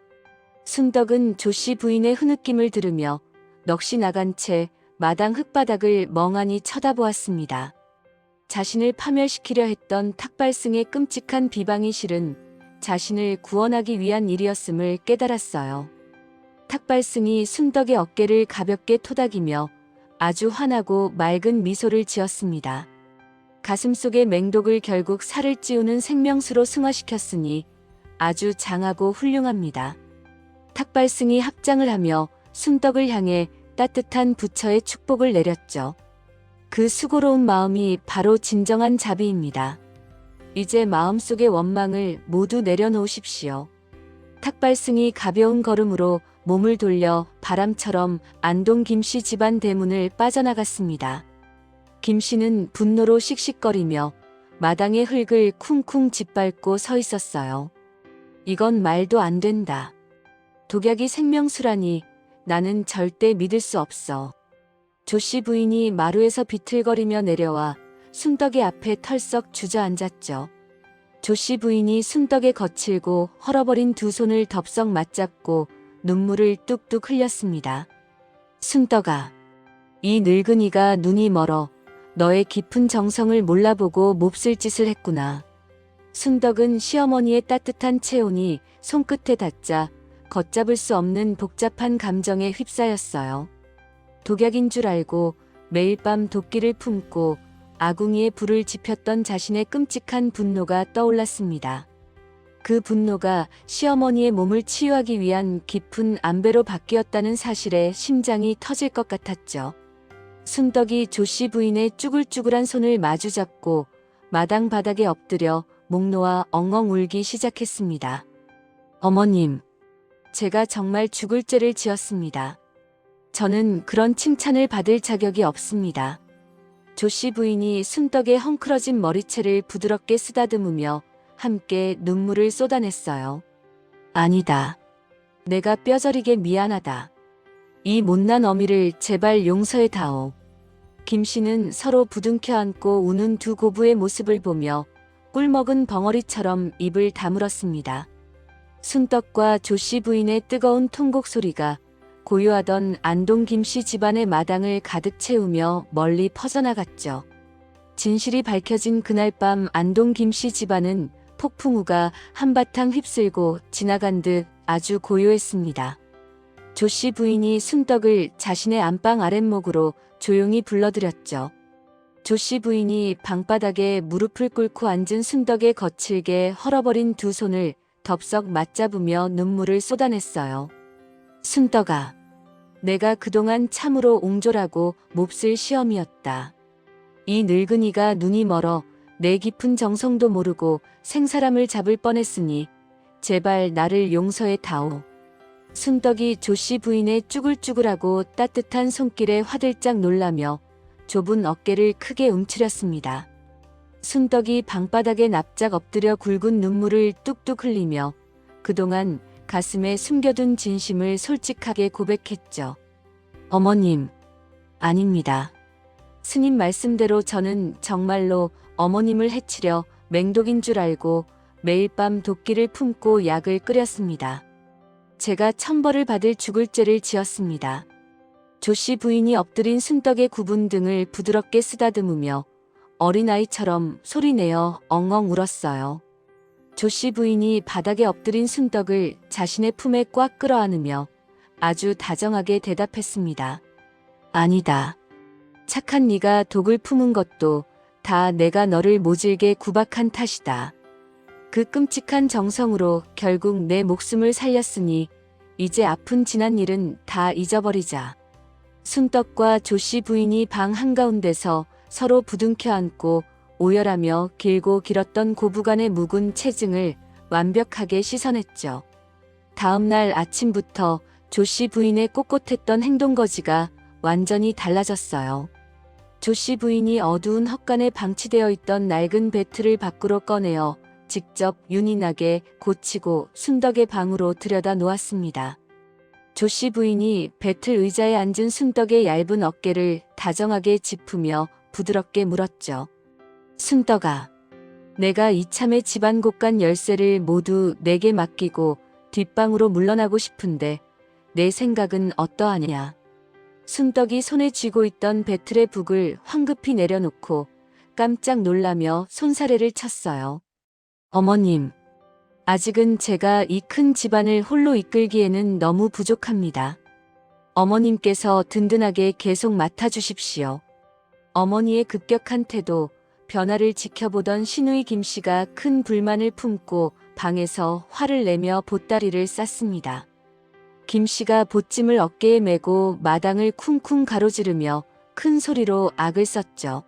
순덕은 조씨 부인의 흐느낌을 들으며 넋이 나간 채 마당 흙바닥을 멍하니 쳐다보았습니다. 자신을 파멸시키려 했던 탁발승의 끔찍한 비방이 실은 자신을 구원하기 위한 일이었음을 깨달았어요. 탁발승이 순덕의 어깨를 가볍게 토닥이며 아주 환하고 맑은 미소를 지었습니다. 가슴속의 맹독을 결국 살을 찌우는 생명수로 승화시켰으니 아주 장하고 훌륭합니다. 탁발승이 합장을 하며 순덕을 향해 따뜻한 부처의 축복을 내렸죠. 그 수고로운 마음이 바로 진정한 자비입니다. 이제 마음속의 원망을 모두 내려놓으십시오. 탁발승이 가벼운 걸음으로 몸을 돌려 바람처럼 안동 김씨 집안 대문을 빠져나갔습니다. 김씨는 분노로 씩씩거리며 마당의 흙을 쿵쿵 짓밟고 서 있었어요. 이건 말도 안 된다. 독약이 생명수라니 나는 절대 믿을 수 없어. 조씨 부인이 마루에서 비틀거리며 내려와 순덕의 앞에 털썩 주저앉았죠. 조씨 부인이 순덕의 거칠고 헐어버린 두 손을 덥석 맞잡고 눈물을 뚝뚝 흘렸습니다. 순덕아, 이 늙은이가 눈이 멀어 너의 깊은 정성을 몰라보고 몹쓸 짓을 했구나. 순덕은 시어머니의 따뜻한 체온이 손끝에 닿자 걷잡을 수 없는 복잡한 감정에 휩싸였어요. 독약인 줄 알고 매일 밤 도끼를 품고 아궁이에 불을 지폈던 자신의 끔찍한 분노가 떠올랐습니다. 그 분노가 시어머니의 몸을 치유하기 위한 깊은 안배로 바뀌었다는 사실에 심장이 터질 것 같았죠. 순덕이 조씨 부인의 쭈글쭈글한 손을 마주잡고 마당 바닥에 엎드려 목 놓아 엉엉 울기 시작했습니다. 어머님, 제가 정말 죽을 죄를 지었습니다. 저는 그런 칭찬을 받을 자격이 없습니다. 조씨 부인이 순덕의 헝클어진 머리채를 부드럽게 쓰다듬으며 함께 눈물을 쏟아냈어요. 아니다. 내가 뼈저리게 미안하다. 이 못난 어미를 제발 용서해다오. 김씨는 서로 부둥켜 안고 우는 두 고부의 모습을 보며 꿀먹은 벙어리처럼 입을 다물었습니다. 순덕과 조씨 부인의 뜨거운 통곡 소리가 고요하던 안동 김씨 집안의 마당을 가득 채우며 멀리 퍼져나갔죠. 진실이 밝혀진 그날 밤 안동 김씨 집안은 폭풍우가 한바탕 휩쓸고 지나간 듯 아주 고요했습니다. 조씨 부인이 순떡을 자신의 안방 아랫목으로 조용히 불러들였죠. 조씨 부인이 방바닥에 무릎을 꿇고 앉은 순덕의 거칠게 헐어버린 두 손을 덥석 맞잡으며 눈물을 쏟아냈어요. 순덕아, 내가 그동안 참으로 옹졸하고 몹쓸 시험이었다. 이 늙은이가 눈이 멀어 내 깊은 정성도 모르고 생사람을 잡을 뻔했으니 제발 나를 용서해 다오. 순덕이 조씨 부인의 쭈글쭈글하고 따뜻한 손길에 화들짝 놀라며 좁은 어깨를 크게 움츠렸습니다. 순덕이 방바닥에 납작 엎드려 굵은 눈물을 뚝뚝 흘리며 그동안 가슴에 숨겨둔 진심을 솔직하게 고백했죠. 어머님, 아닙니다. 스님 말씀대로 저는 정말로 어머님을 해치려 맹독인 줄 알고 매일 밤 도끼를 품고 약을 끓였습니다. 제가 천벌을 받을 죽을 죄를 지었습니다. 조씨 부인이 엎드린 순떡의 굽은 등을 부드럽게 쓰다듬으며 어린아이처럼 소리내어 엉엉 울었어요. 조씨 부인이 바닥에 엎드린 순떡을 자신의 품에 꽉 끌어안으며 아주 다정하게 대답했습니다. 아니다. 착한 네가 독을 품은 것도 다 내가 너를 모질게 구박한 탓이다. 그 끔찍한 정성으로 결국 내 목숨을 살렸으니 이제 아픈 지난 일은 다 잊어버리자. 순떡과 조씨 부인이 방 한가운데서 서로 부둥켜 안고 오열하며 길고 길었던 고부간의 묵은 체증을 완벽하게 씻어냈죠. 다음 날 아침부터 조씨 부인의 꼿꼿했던 행동거지가 완전히 달라졌어요. 조씨 부인이 어두운 헛간에 방치되어 있던 낡은 배틀을 밖으로 꺼내어 직접 윤이 나게 고치고 순덕의 방으로 들여다 놓았습니다. 조씨 부인이 배틀 의자에 앉은 순덕의 얇은 어깨를 다정하게 짚으며 부드럽게 물었죠. 순덕아, 내가 이참에 집안 곳간 열쇠를 모두 내게 맡기고 뒷방으로 물러나고 싶은데 내 생각은 어떠하냐. 순덕이 손에 쥐고 있던 배틀의 북을 황급히 내려놓고 깜짝 놀라며 손사래를 쳤어요. 어머님, 아직은 제가 이 큰 집안을 홀로 이끌기에는 너무 부족합니다. 어머님께서 든든하게 계속 맡아주십시오. 어머니의 급격한 태도, 변화를 지켜보던 시누이 김씨가 큰 불만을 품고 방에서 화를 내며 보따리를 쌌습니다. 김씨가 보찜을 어깨에 메고 마당을 쿵쿵 가로지르며 큰 소리로 악을 썼죠.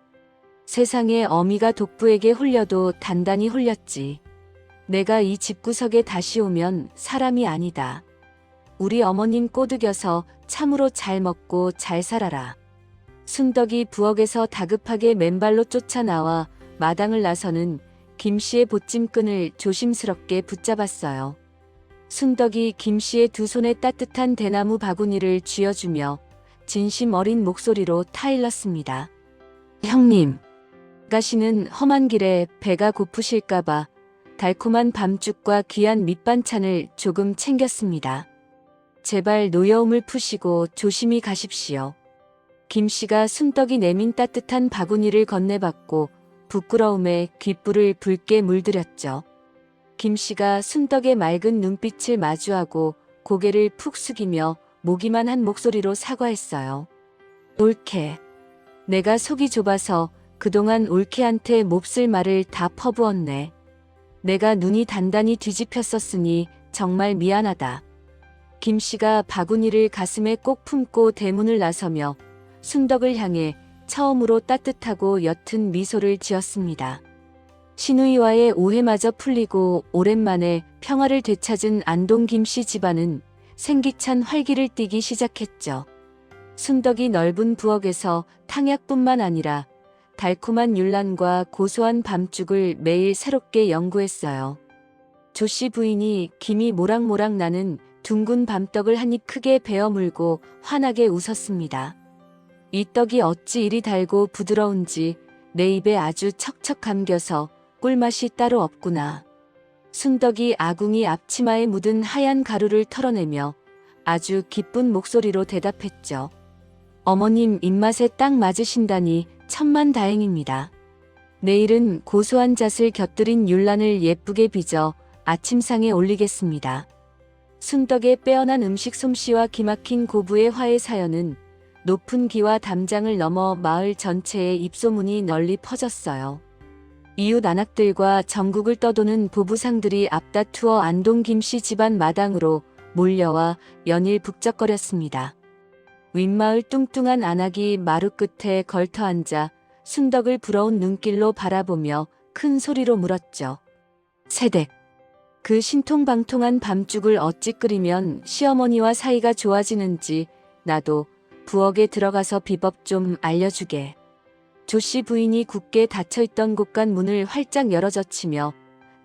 세상에 어미가 독부에게 홀려도 단단히 홀렸지. 내가 이 집구석에 다시 오면 사람이 아니다. 우리 어머님 꼬드겨서 참으로 잘 먹고 잘 살아라. 순덕이 부엌에서 다급하게 맨발로 쫓아나와 마당을 나서는 김씨의 보찜끈을 조심스럽게 붙잡았어요. 순덕이 김씨의 두 손에 따뜻한 대나무 바구니를 쥐어주며 진심 어린 목소리로 타일렀습니다. 형님, 가시는 험한 길에 배가 고프실까봐 달콤한 밤죽과 귀한 밑반찬을 조금 챙겼습니다. 제발 노여움을 푸시고 조심히 가십시오. 김씨가 순떡이 내민 따뜻한 바구니를 건네받고 부끄러움에 귓불을 붉게 물들였죠. 김씨가 순떡의 맑은 눈빛을 마주하고 고개를 푹 숙이며 모기만 한 목소리로 사과했어요. 올케. 내가 속이 좁아서 그동안 올케한테 몹쓸 말을 다 퍼부었네. 내가 눈이 단단히 뒤집혔었으니 정말 미안하다. 김씨가 바구니를 가슴에 꼭 품고 대문을 나서며 순덕을 향해 처음으로 따뜻하고 옅은 미소를 지었습니다. 시누이와의 오해마저 풀리고 오랜만에 평화를 되찾은 안동 김씨 집안은 생기찬 활기를 띠기 시작했죠. 순덕이 넓은 부엌에서 탕약뿐만 아니라 달콤한 율란과 고소한 밤죽을 매일 새롭게 연구했어요. 조씨 부인이 김이 모락모락 나는 둥근 밤떡을 한 입 크게 베어 물고 환하게 웃었습니다. 이 떡이 어찌 이리 달고 부드러운지 내 입에 아주 척척 감겨서 꿀맛이 따로 없구나. 순덕이 아궁이 앞치마에 묻은 하얀 가루를 털어내며 아주 기쁜 목소리로 대답했죠. 어머님 입맛에 딱 맞으신다니 천만 다행입니다. 내일은 고소한 잣을 곁들인 율란을 예쁘게 빚어 아침상에 올리겠습니다. 순덕의 빼어난 음식 솜씨와 기막힌 고부의 화해 사연은 높은 기와 담장을 넘어 마을 전체에 입소문이 널리 퍼졌어요. 이웃 안악들과 전국을 떠도는 보부상들이 앞다투어 안동 김씨 집안 마당으로 몰려와 연일 북적거렸습니다. 윗마을 뚱뚱한 안악이 마루 끝에 걸터 앉아 순덕을 부러운 눈길로 바라보며 큰 소리로 물었죠. 세댁, 그 신통방통한 밤죽을 어찌 끓이면 시어머니와 사이가 좋아지는지 나도 부엌에 들어가서 비법 좀 알려주게. 조씨 부인이 굳게 닫혀있던 곳간 문을 활짝 열어젖히며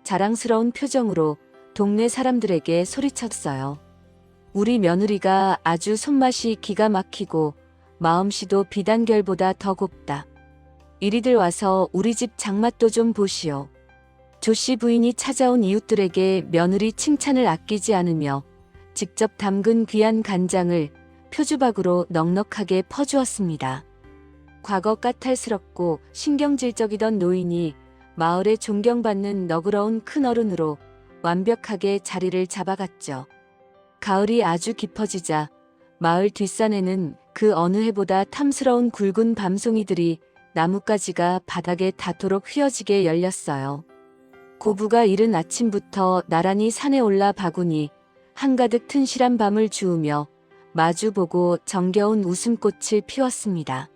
자랑스러운 표정으로 동네 사람들에게 소리쳤어요. 우리 며느리가 아주 손맛이 기가 막히고 마음씨도 비단결보다 더 곱다. 이리들 와서 우리 집 장맛도 좀 보시오. 조씨 부인이 찾아온 이웃들에게 며느리 칭찬을 아끼지 않으며 직접 담근 귀한 간장을 표주박으로 넉넉하게 퍼주었습니다. 과거 까탈스럽고 신경질적이던 노인이 마을에 존경받는 너그러운 큰어른으로 완벽하게 자리를 잡아갔죠. 가을이 아주 깊어지자 마을 뒷산에는 그 어느 해보다 탐스러운 굵은 밤송이들이 나뭇가지가 바닥에 닿도록 휘어지게 열렸어요. 고부가 이른 아침부터 나란히 산에 올라 바구니 한가득 튼실한 밤을 주우며 마주보고 정겨운 웃음꽃을 피웠습니다.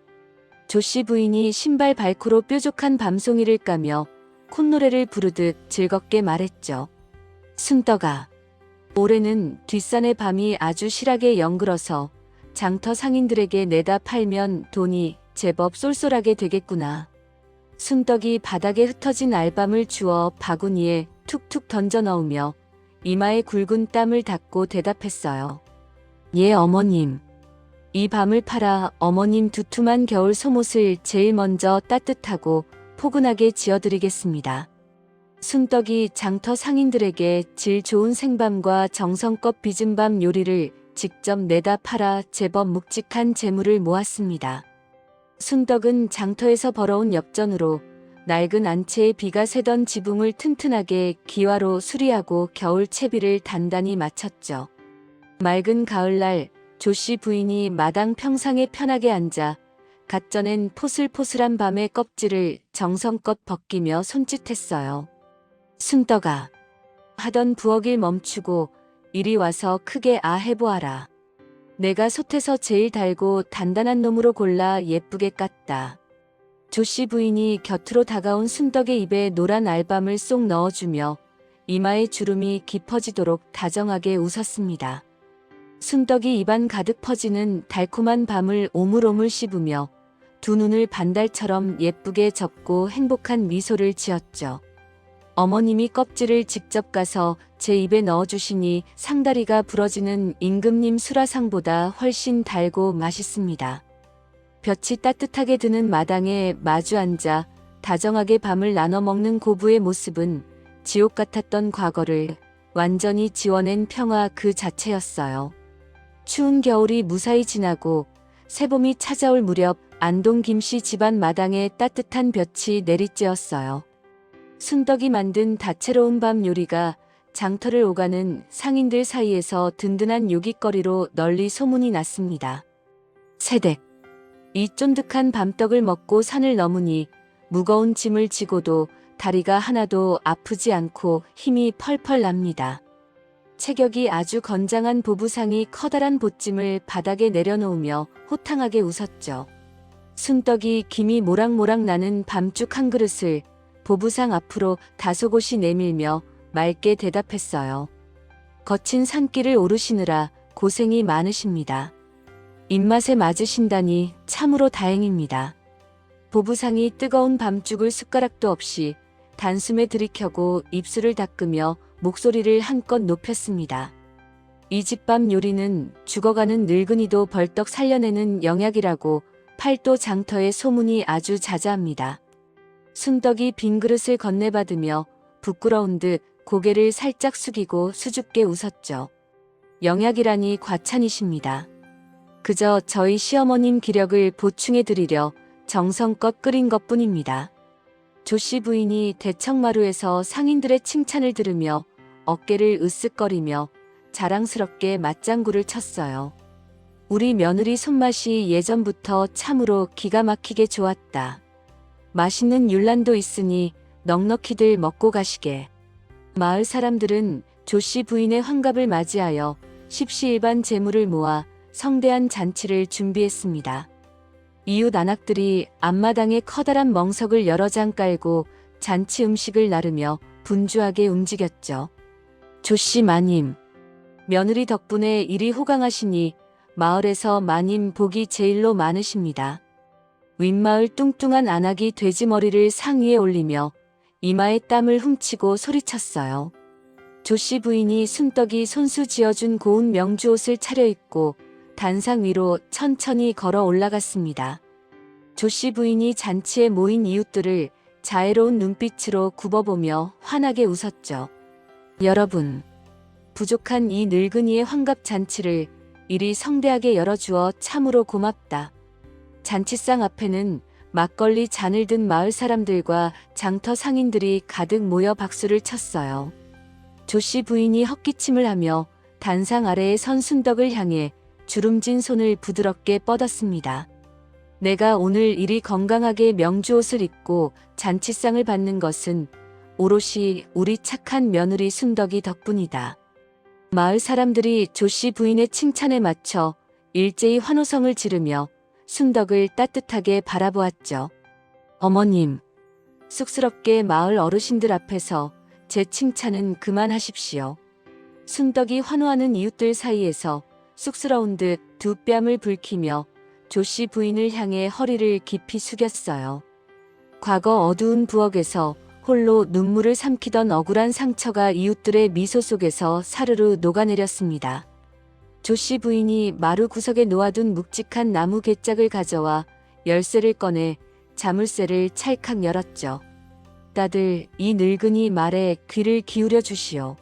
조씨 부인이 신발 발코로 뾰족한 밤송이를 까며 콧노래를 부르듯 즐겁게 말했죠. 순덕아, 올해는 뒷산의 밤이 아주 실하게 영글어서 장터 상인들에게 내다 팔면 돈이 제법 쏠쏠하게 되겠구나. 순덕이 바닥에 흩어진 알밤을 주워 바구니에 툭툭 던져 넣으며 이마에 굵은 땀을 닦고 대답했어요. 예, 어머님. 이 밤을 팔아 어머님 두툼한 겨울 속옷을 제일 먼저 따뜻하고 포근하게 지어드리겠습니다. 순덕이 장터 상인들에게 질 좋은 생밤과 정성껏 빚은 밤 요리를 직접 내다 팔아 제법 묵직한 재물을 모았습니다. 순덕은 장터에서 벌어온 엽전으로 낡은 안채에 비가 새던 지붕을 튼튼하게 기와로 수리하고 겨울 채비를 단단히 마쳤죠. 맑은 가을날 조씨 부인이 마당 평상에 편하게 앉아 갓 쪄낸 포슬포슬한 밤의 껍질을 정성껏 벗기며 손짓했어요. 순덕아, 하던 부엌일 멈추고 이리 와서 크게 아 해보아라. 내가 솥에서 제일 달고 단단한 놈으로 골라 예쁘게 깠다. 조씨 부인이 곁으로 다가온 순덕의 입에 노란 알밤을 쏙 넣어주며 이마에 주름이 깊어지도록 다정하게 웃었습니다. 순덕이 입안 가득 퍼지는 달콤한 밤을 오물오물 씹으며 두 눈을 반달처럼 예쁘게 접고 행복한 미소를 지었죠. 어머님이 껍질을 직접 까서 제 입에 넣어주시니 상다리가 부러지는 임금님 수라상보다 훨씬 달고 맛있습니다. 볕이 따뜻하게 드는 마당에 마주 앉아 다정하게 밤을 나눠 먹는 고부의 모습은 지옥 같았던 과거를 완전히 지워낸 평화 그 자체였어요. 추운 겨울이 무사히 지나고 새봄이 찾아올 무렵 안동 김씨 집안 마당에 따뜻한 볕이 내리쬐었어요. 순덕이 만든 다채로운 밤 요리가 장터를 오가는 상인들 사이에서 든든한 요깃거리로 널리 소문이 났습니다. 세댁, 이 쫀득한 밤떡을 먹고 산을 넘으니 무거운 짐을 지고도 다리가 하나도 아프지 않고 힘이 펄펄 납니다. 체격이 아주 건장한 보부상이 커다란 보찜을 바닥에 내려놓으며 호탕하게 웃었죠. 순덕이 김이 모락모락 나는 밤죽 한 그릇을 보부상 앞으로 다소곳이 내밀며 맑게 대답했어요. 거친 산길을 오르시느라 고생이 많으십니다. 입맛에 맞으신다니 참으로 다행입니다. 보부상이 뜨거운 밤죽을 숟가락도 없이 단숨에 들이켜고 입술을 닦으며 목소리를 한껏 높였습니다. 이 집밤 요리는 죽어가는 늙은이도 벌떡 살려내는 영약이라고 팔도 장터의 소문이 아주 자자합니다. 순덕이 빈 그릇을 건네받으며 부끄러운 듯 고개를 살짝 숙이고 수줍게 웃었죠. 영약이라니 과찬이십니다. 그저 저희 시어머님 기력을 보충해 드리려 정성껏 끓인 것뿐입니다. 조씨 부인이 대청마루에서 상인들의 칭찬을 들으며 어깨를 으쓱거리며 자랑스럽게 맞장구를 쳤어요. 우리 며느리 손맛이 예전부터 참으로 기가 막히게 좋았다. 맛있는 율란도 있으니 넉넉히들 먹고 가시게. 마을 사람들은 조씨 부인의 환갑을 맞이하여 십시일반 재물을 모아 성대한 잔치를 준비했습니다. 이웃 안악들이 앞마당에 커다란 멍석을 여러 장 깔고 잔치 음식을 나르며 분주하게 움직였죠. 조씨 마님, 며느리 덕분에 일이 호강하시니 마을에서 마님 복이 제일로 많으십니다. 윗마을 뚱뚱한 안악이 돼지머리를 상위에 올리며 이마에 땀을 훔치고 소리쳤어요. 조씨 부인이 순떡이 손수 지어준 고운 명주옷을 차려입고 단상 위로 천천히 걸어 올라갔습니다. 조씨 부인이 잔치에 모인 이웃들을 자애로운 눈빛으로 굽어보며 환하게 웃었죠. 여러분, 부족한 이 늙은이의 환갑 잔치를 이리 성대하게 열어주어 참으로 고맙다. 잔치상 앞에는 막걸리 잔을 든 마을 사람들과 장터 상인들이 가득 모여 박수를 쳤어요. 조씨 부인이 헛기침을 하며 단상 아래에 선 순덕을 향해 주름진 손을 부드럽게 뻗었습니다. 내가 오늘 이리 건강하게 명주옷을 입고 잔치상을 받는 것은 오롯이 우리 착한 며느리 순덕이 덕분이다. 마을 사람들이 조씨 부인의 칭찬에 맞춰 일제히 환호성을 지르며 순덕을 따뜻하게 바라보았죠. 어머님, 쑥스럽게 마을 어르신들 앞에서 제 칭찬은 그만하십시오. 순덕이 환호하는 이웃들 사이에서 쑥스러운 듯 두 뺨을 붉히며 조씨 부인을 향해 허리를 깊이 숙였어요. 과거 어두운 부엌에서 홀로 눈물을 삼키던 억울한 상처가 이웃들의 미소 속에서 사르르 녹아내렸습니다. 조씨 부인이 마루 구석에 놓아둔 묵직한 나무 괴짝을 가져와 열쇠를 꺼내 자물쇠를 찰칵 열었죠. 다들 이 늙은이 말에 귀를 기울여 주시오.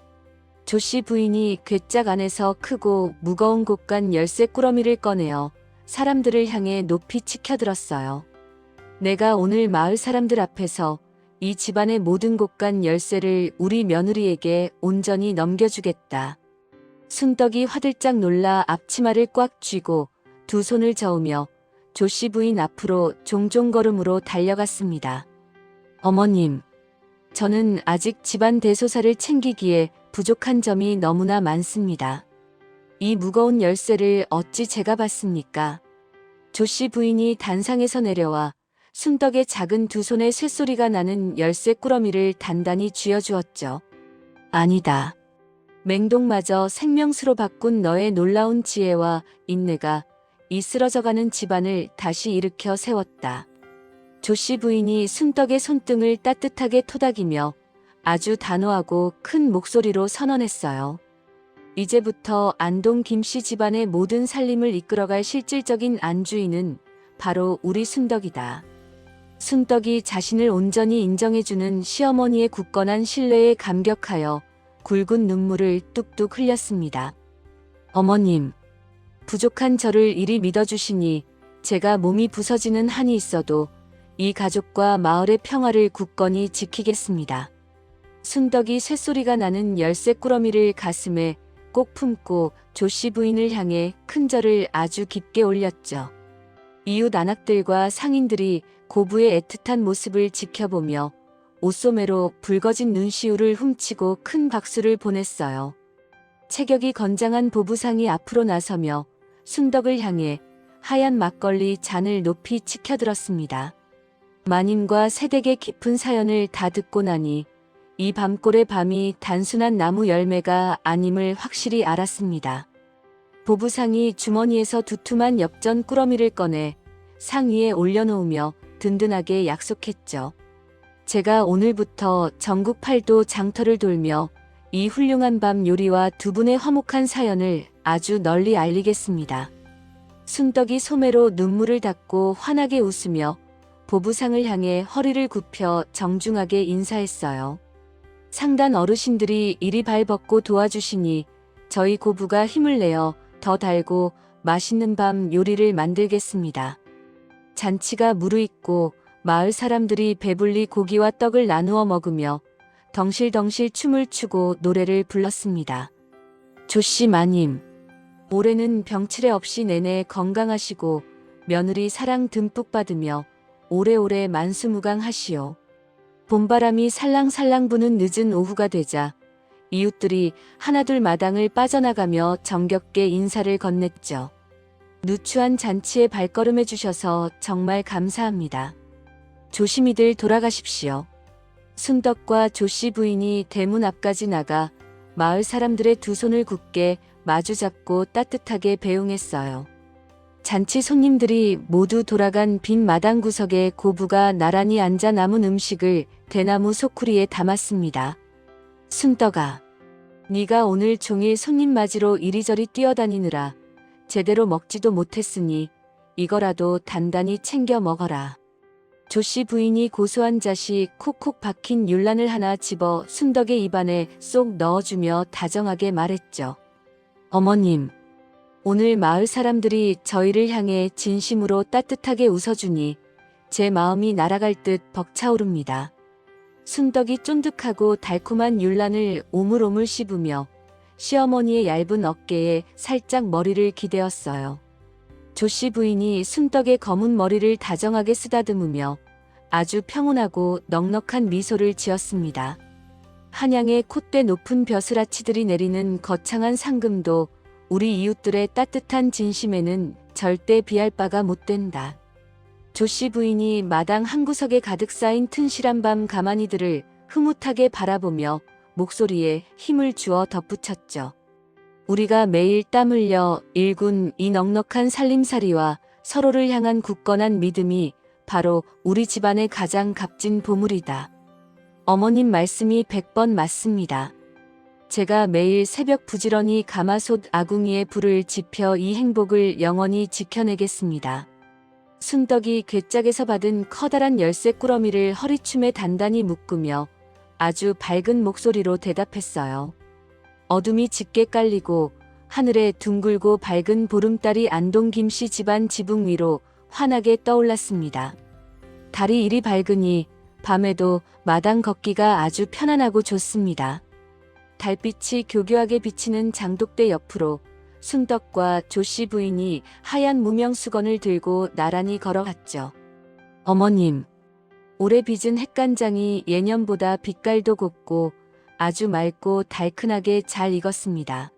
조씨 부인이 괴짝 안에서 크고 무거운 곡간 열쇠 꾸러미를 꺼내어 사람들을 향해 높이 치켜들었어요. 내가 오늘 마을 사람들 앞에서 이 집안의 모든 곡간 열쇠를 우리 며느리에게 온전히 넘겨주겠다. 순덕이 화들짝 놀라 앞치마를 꽉 쥐고 두 손을 저으며 조씨 부인 앞으로 종종걸음으로 달려갔습니다. 어머님, 저는 아직 집안 대소사를 챙기기에 부족한 점이 너무나 많습니다. 이 무거운 열쇠를 어찌 제가 받습니까? 조씨 부인이 단상에서 내려와 순덕의 작은 두 손에 쇳소리가 나는 열쇠 꾸러미를 단단히 쥐어주었죠. 아니다. 맹독마저 생명수로 바꾼 너의 놀라운 지혜와 인내가 이 쓰러져가는 집안을 다시 일으켜 세웠다. 조씨 부인이 순덕의 손등을 따뜻하게 토닥이며 아주 단호하고 큰 목소리로 선언했어요. 이제부터 안동 김씨 집안의 모든 살림을 이끌어갈 실질적인 안주인은 바로 우리 순덕이다. 순덕이 자신을 온전히 인정해주는 시어머니의 굳건한 신뢰에 감격하여 굵은 눈물을 뚝뚝 흘렸습니다. 어머님, 부족한 저를 이리 믿어주시니 제가 몸이 부서지는 한이 있어도 이 가족과 마을의 평화를 굳건히 지키겠습니다. 순덕이 쇳소리가 나는 열쇠 꾸러미를 가슴에 꼭 품고 조씨 부인을 향해 큰 절을 아주 깊게 올렸죠. 이웃 안악들과 상인들이 고부의 애틋한 모습을 지켜보며 옷소매로 붉어진 눈시울을 훔치고 큰 박수를 보냈어요. 체격이 건장한 보부상이 앞으로 나서며 순덕을 향해 하얀 막걸리 잔을 높이 치켜들었습니다. 마님과 새댁의 깊은 사연을 다 듣고 나니 이 밤골의 밤이 단순한 나무 열매가 아님을 확실히 알았습니다. 보부상이 주머니에서 두툼한 엽전 꾸러미를 꺼내 상 위에 올려놓으며 든든하게 약속했죠. 제가 오늘부터 전국 팔도 장터를 돌며 이 훌륭한 밤 요리와 두 분의 화목한 사연을 아주 널리 알리겠습니다. 순덕이 소매로 눈물을 닦고 환하게 웃으며 보부상을 향해 허리를 굽혀 정중하게 인사했어요. 상단 어르신들이 이리 발벗고 도와주시니 저희 고부가 힘을 내어 더 달고 맛있는 밤 요리를 만들겠습니다. 잔치가 무르익고 마을 사람들이 배불리 고기와 떡을 나누어 먹으며 덩실덩실 춤을 추고 노래를 불렀습니다. 조씨 마님, 올해는 병치레 없이 내내 건강하시고 며느리 사랑 듬뿍 받으며 오래오래 만수무강하시오. 봄바람이 살랑살랑 부는 늦은 오후가 되자 이웃들이 하나둘 마당을 빠져나가며 정겹게 인사를 건넸죠. 누추한 잔치에 발걸음해 주셔서 정말 감사합니다. 조심히들 돌아가십시오. 순덕과 조씨 부인이 대문 앞까지 나가 마을 사람들의 두 손을 굳게 마주잡고 따뜻하게 배웅했어요. 잔치 손님들이 모두 돌아간 빈 마당 구석에 고부가 나란히 앉아 남은 음식을 대나무 소쿠리에 담았습니다. 순덕아, 네가 오늘 종일 손님 맞이로 이리저리 뛰어다니느라 제대로 먹지도 못했으니 이거라도 단단히 챙겨 먹어라. 조씨 부인이 고소한 잣이 콕콕 박힌 율란을 하나 집어 순덕의 입안에 쏙 넣어주며 다정하게 말했죠. 어머님, 오늘 마을 사람들이 저희를 향해 진심으로 따뜻하게 웃어주니 제 마음이 날아갈 듯 벅차오릅니다. 순덕이 쫀득하고 달콤한 율란을 오물오물 씹으며 시어머니의 얇은 어깨에 살짝 머리를 기대었어요. 조씨 부인이 순덕의 검은 머리를 다정하게 쓰다듬으며 아주 평온하고 넉넉한 미소를 지었습니다. 한양의 콧대 높은 벼슬아치들이 내리는 거창한 상금도 우리 이웃들의 따뜻한 진심에는 절대 비할 바가 못 된다. 조씨 부인이 마당 한 구석에 가득 쌓인 튼실한 밤 가마니들을 흐뭇하게 바라보며 목소리에 힘을 주어 덧붙였죠. 우리가 매일 땀 흘려 일군 이 넉넉한 살림살이와 서로를 향한 굳건한 믿음이 바로 우리 집안의 가장 값진 보물이다. 어머님 말씀이 100번 맞습니다. 제가 매일 새벽 부지런히 가마솥 아궁이에 불을 지펴 이 행복을 영원히 지켜내겠습니다. 순덕이 괴짝에서 받은 커다란 열쇠 꾸러미를 허리춤에 단단히 묶으며 아주 밝은 목소리로 대답했어요. 어둠이 짙게 깔리고 하늘에 둥글고 밝은 보름달이 안동 김씨 집안 지붕 위로 환하게 떠올랐습니다. 달이 이리 밝으니 밤에도 마당 걷기가 아주 편안하고 좋습니다. 달빛이 교교하게 비치는 장독대 옆으로 순덕과 조씨 부인이 하얀 무명수건을 들고 나란히 걸어갔죠. 어머님, 올해 빚은 햇간장이 예년보다 빛깔도 곱고 아주 맑고 달큰하게 잘 익었습니다.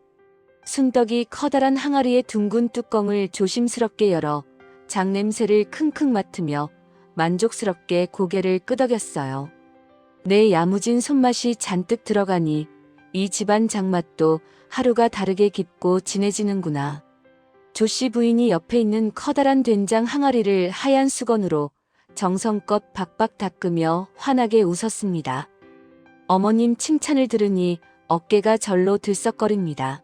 순덕이 커다란 항아리의 둥근 뚜껑을 조심스럽게 열어 장냄새를 킁킁 맡으며 만족스럽게 고개를 끄덕였어요. 내 야무진 손맛이 잔뜩 들어가니 이 집안 장맛도 하루가 다르게 깊고 진해지는구나. 조씨 부인이 옆에 있는 커다란 된장 항아리를 하얀 수건으로 정성껏 박박 닦으며 환하게 웃었습니다. 어머님 칭찬을 들으니 어깨가 절로 들썩거립니다.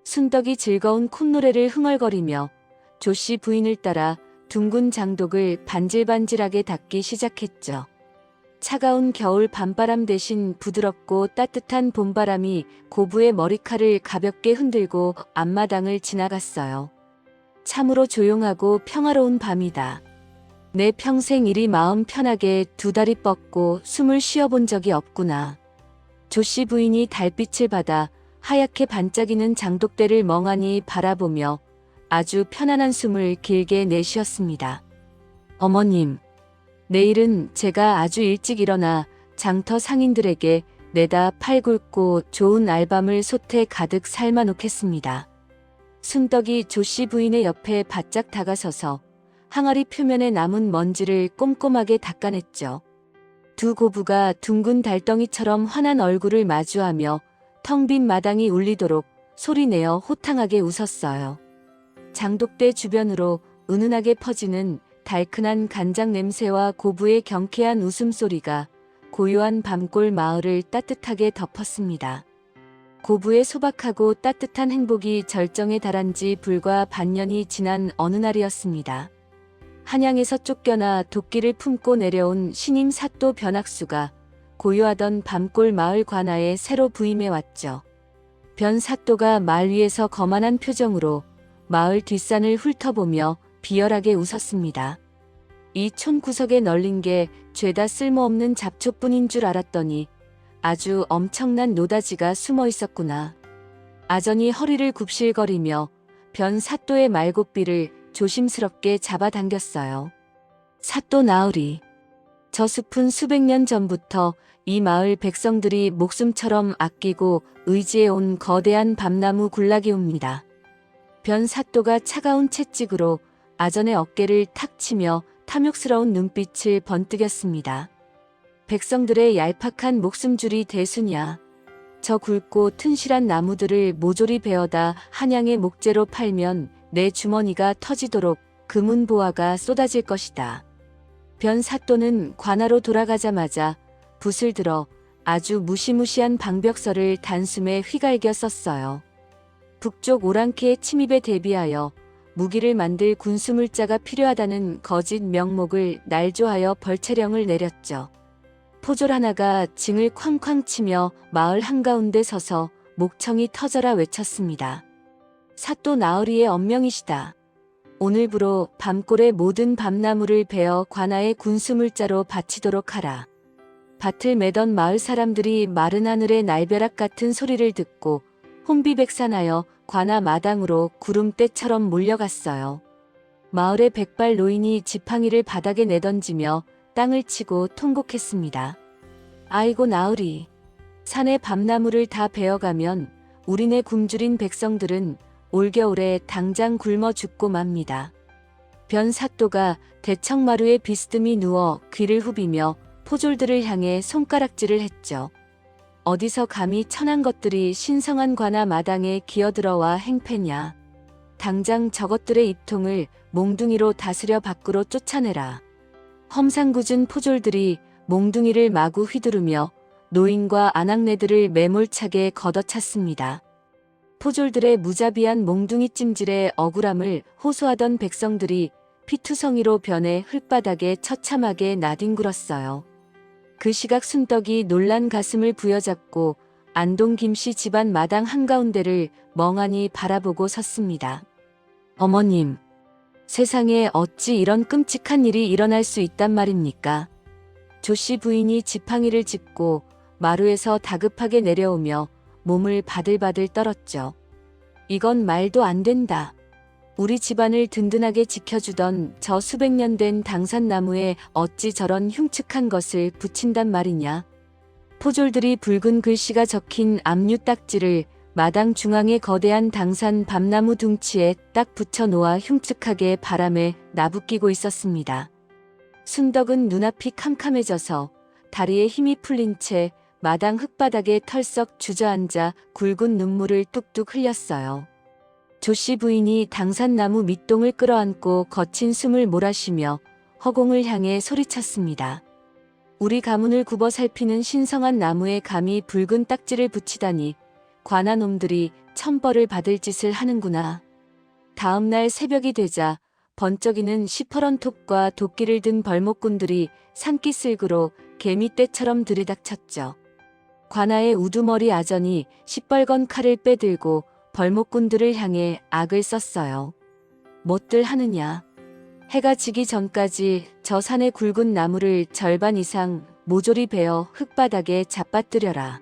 순덕이 즐거운 콧노래를 흥얼거리며 조씨 부인을 따라 둥근 장독을 반질반질하게 닦기 시작했죠. 차가운 겨울 밤바람 대신 부드럽고 따뜻한 봄바람이 고부의 머리칼을 가볍게 흔들고 앞마당을 지나갔어요. 참으로 조용하고 평화로운 밤이다. 내 평생 이리 마음 편하게 두 다리 뻗고 숨을 쉬어본 적이 없구나. 조씨 부인이 달빛을 받아 하얗게 반짝이는 장독대를 멍하니 바라보며 아주 편안한 숨을 길게 내쉬었습니다. 어머님, 내일은 제가 아주 일찍 일어나 장터 상인들에게 내다 팔 굵고 좋은 알밤을 솥에 가득 삶아 놓겠습니다. 순덕이 조씨 부인의 옆에 바짝 다가서서 항아리 표면에 남은 먼지를 꼼꼼하게 닦아냈죠. 두 고부가 둥근 달덩이처럼 환한 얼굴을 마주하며 텅 빈 마당이 울리도록 소리내어 호탕하게 웃었어요. 장독대 주변으로 은은하게 퍼지는 달큰한 간장 냄새와 고부의 경쾌한 웃음소리가 고요한 밤골 마을을 따뜻하게 덮었습니다. 고부의 소박하고 따뜻한 행복이 절정에 달한 지 불과 반년이 지난 어느 날이었습니다. 한양에서 쫓겨나 도끼를 품고 내려온 신임 사또 변학수가 고요하던 밤골 마을 관아에 새로 부임해 왔죠. 변 사또가 말 위에서 거만한 표정으로 마을 뒷산을 훑어보며 비열하게 웃었습니다. 이 촌 구석에 널린 게 죄다 쓸모없는 잡초뿐인 줄 알았더니 아주 엄청난 노다지가 숨어 있었구나. 아전이 허리를 굽실거리며 변 사또의 말고삐를 조심스럽게 잡아당겼어요. 사또 나으리. 저 숲은 수백 년 전부터 이 마을 백성들이 목숨처럼 아끼고 의지해온 거대한 밤나무 군락이옵니다. 변 사또가 차가운 채찍으로 아전의 어깨를 탁 치며 탐욕스러운 눈빛을 번뜩였습니다. 백성들의 얄팍한 목숨줄이 대수냐. 저 굵고 튼실한 나무들을 모조리 베어다 한양의 목재로 팔면 내 주머니가 터지도록 금은보화가 쏟아질 것이다. 변 사또는 관아로 돌아가자마자 붓을 들어 아주 무시무시한 방벽설을 단숨에 휘갈겨 썼어요. 북쪽 오랑캐의 침입에 대비하여 무기를 만들 군수물자가 필요하다는 거짓 명목을 날조하여 벌채령을 내렸죠. 포졸 하나가 징을 쾅쾅 치며 마을 한가운데 서서 목청이 터져라 외쳤습니다. 사또 나으리의 언명이시다. 오늘부로 밤골의 모든 밤나무를 베어 관아의 군수물자로 바치도록 하라. 밭을 매던 마을 사람들이 마른 하늘의 날벼락 같은 소리를 듣고 혼비백산하여 관아 마당으로 구름대처럼 몰려갔어요. 마을의 백발 노인이 지팡이를 바닥에 내던지며 땅을 치고 통곡했습니다. 아이고 나으리. 산의 밤나무를 다 베어가면 우리네 굶주린 백성들은 올겨울에 당장 굶어 죽고 맙니다. 변 사또가 대청마루에 비스듬히 누워 귀를 후비며 포졸들을 향해 손가락질을 했죠. 어디서 감히 천한 것들이 신성한 관아 마당에 기어들어와 행패냐. 당장 저것들의 입통을 몽둥이로 다스려 밖으로 쫓아내라. 험상궂은 포졸들이 몽둥이를 마구 휘두르며 노인과 아낙네들을 매몰차게 걷어찼습니다. 포졸들의 무자비한 몽둥이 찜질에 억울함을 호소하던 백성들이 피투성이로 변해 흙바닥에 처참하게 나뒹굴었어요. 그 시각 순떡이 놀란 가슴을 부여잡고 안동 김씨 집안 마당 한가운데를 멍하니 바라보고 섰습니다. 어머님, 세상에 어찌 이런 끔찍한 일이 일어날 수 있단 말입니까? 조씨 부인이 지팡이를 짚고 마루에서 다급하게 내려오며 몸을 바들바들 떨었죠. 이건 말도 안 된다. 우리 집안을 든든하게 지켜주던 저 수백 년 된 당산나무에 어찌 저런 흉측한 것을 붙인단 말이냐. 포졸들이 붉은 글씨가 적힌 압류 딱지를 마당 중앙의 거대한 당산 밤나무 둥치에 딱 붙여 놓아 흉측하게 바람에 나부끼고 있었습니다. 순덕은 눈앞이 캄캄해져서 다리에 힘이 풀린 채 마당 흙바닥에 털썩 주저앉아 굵은 눈물을 뚝뚝 흘렸어요. 조씨 부인이 당산나무 밑동을 끌어안고 거친 숨을 몰아쉬며 허공을 향해 소리쳤습니다. 우리 가문을 굽어 살피는 신성한 나무에 감히 붉은 딱지를 붙이다니 관아놈들이 천벌을 받을 짓을 하는구나. 다음 날 새벽이 되자 번쩍이는 시퍼런 톱과 도끼를 든 벌목꾼들이 산기슭으로 개미떼처럼 들이닥쳤죠. 관아의 우두머리 아전이 시뻘건 칼을 빼들고 벌목꾼들을 향해 악을 썼어요. 뭣들 하느냐. 해가 지기 전까지 저 산의 굵은 나무를 절반 이상 모조리 베어 흙바닥에 잡아뜨려라.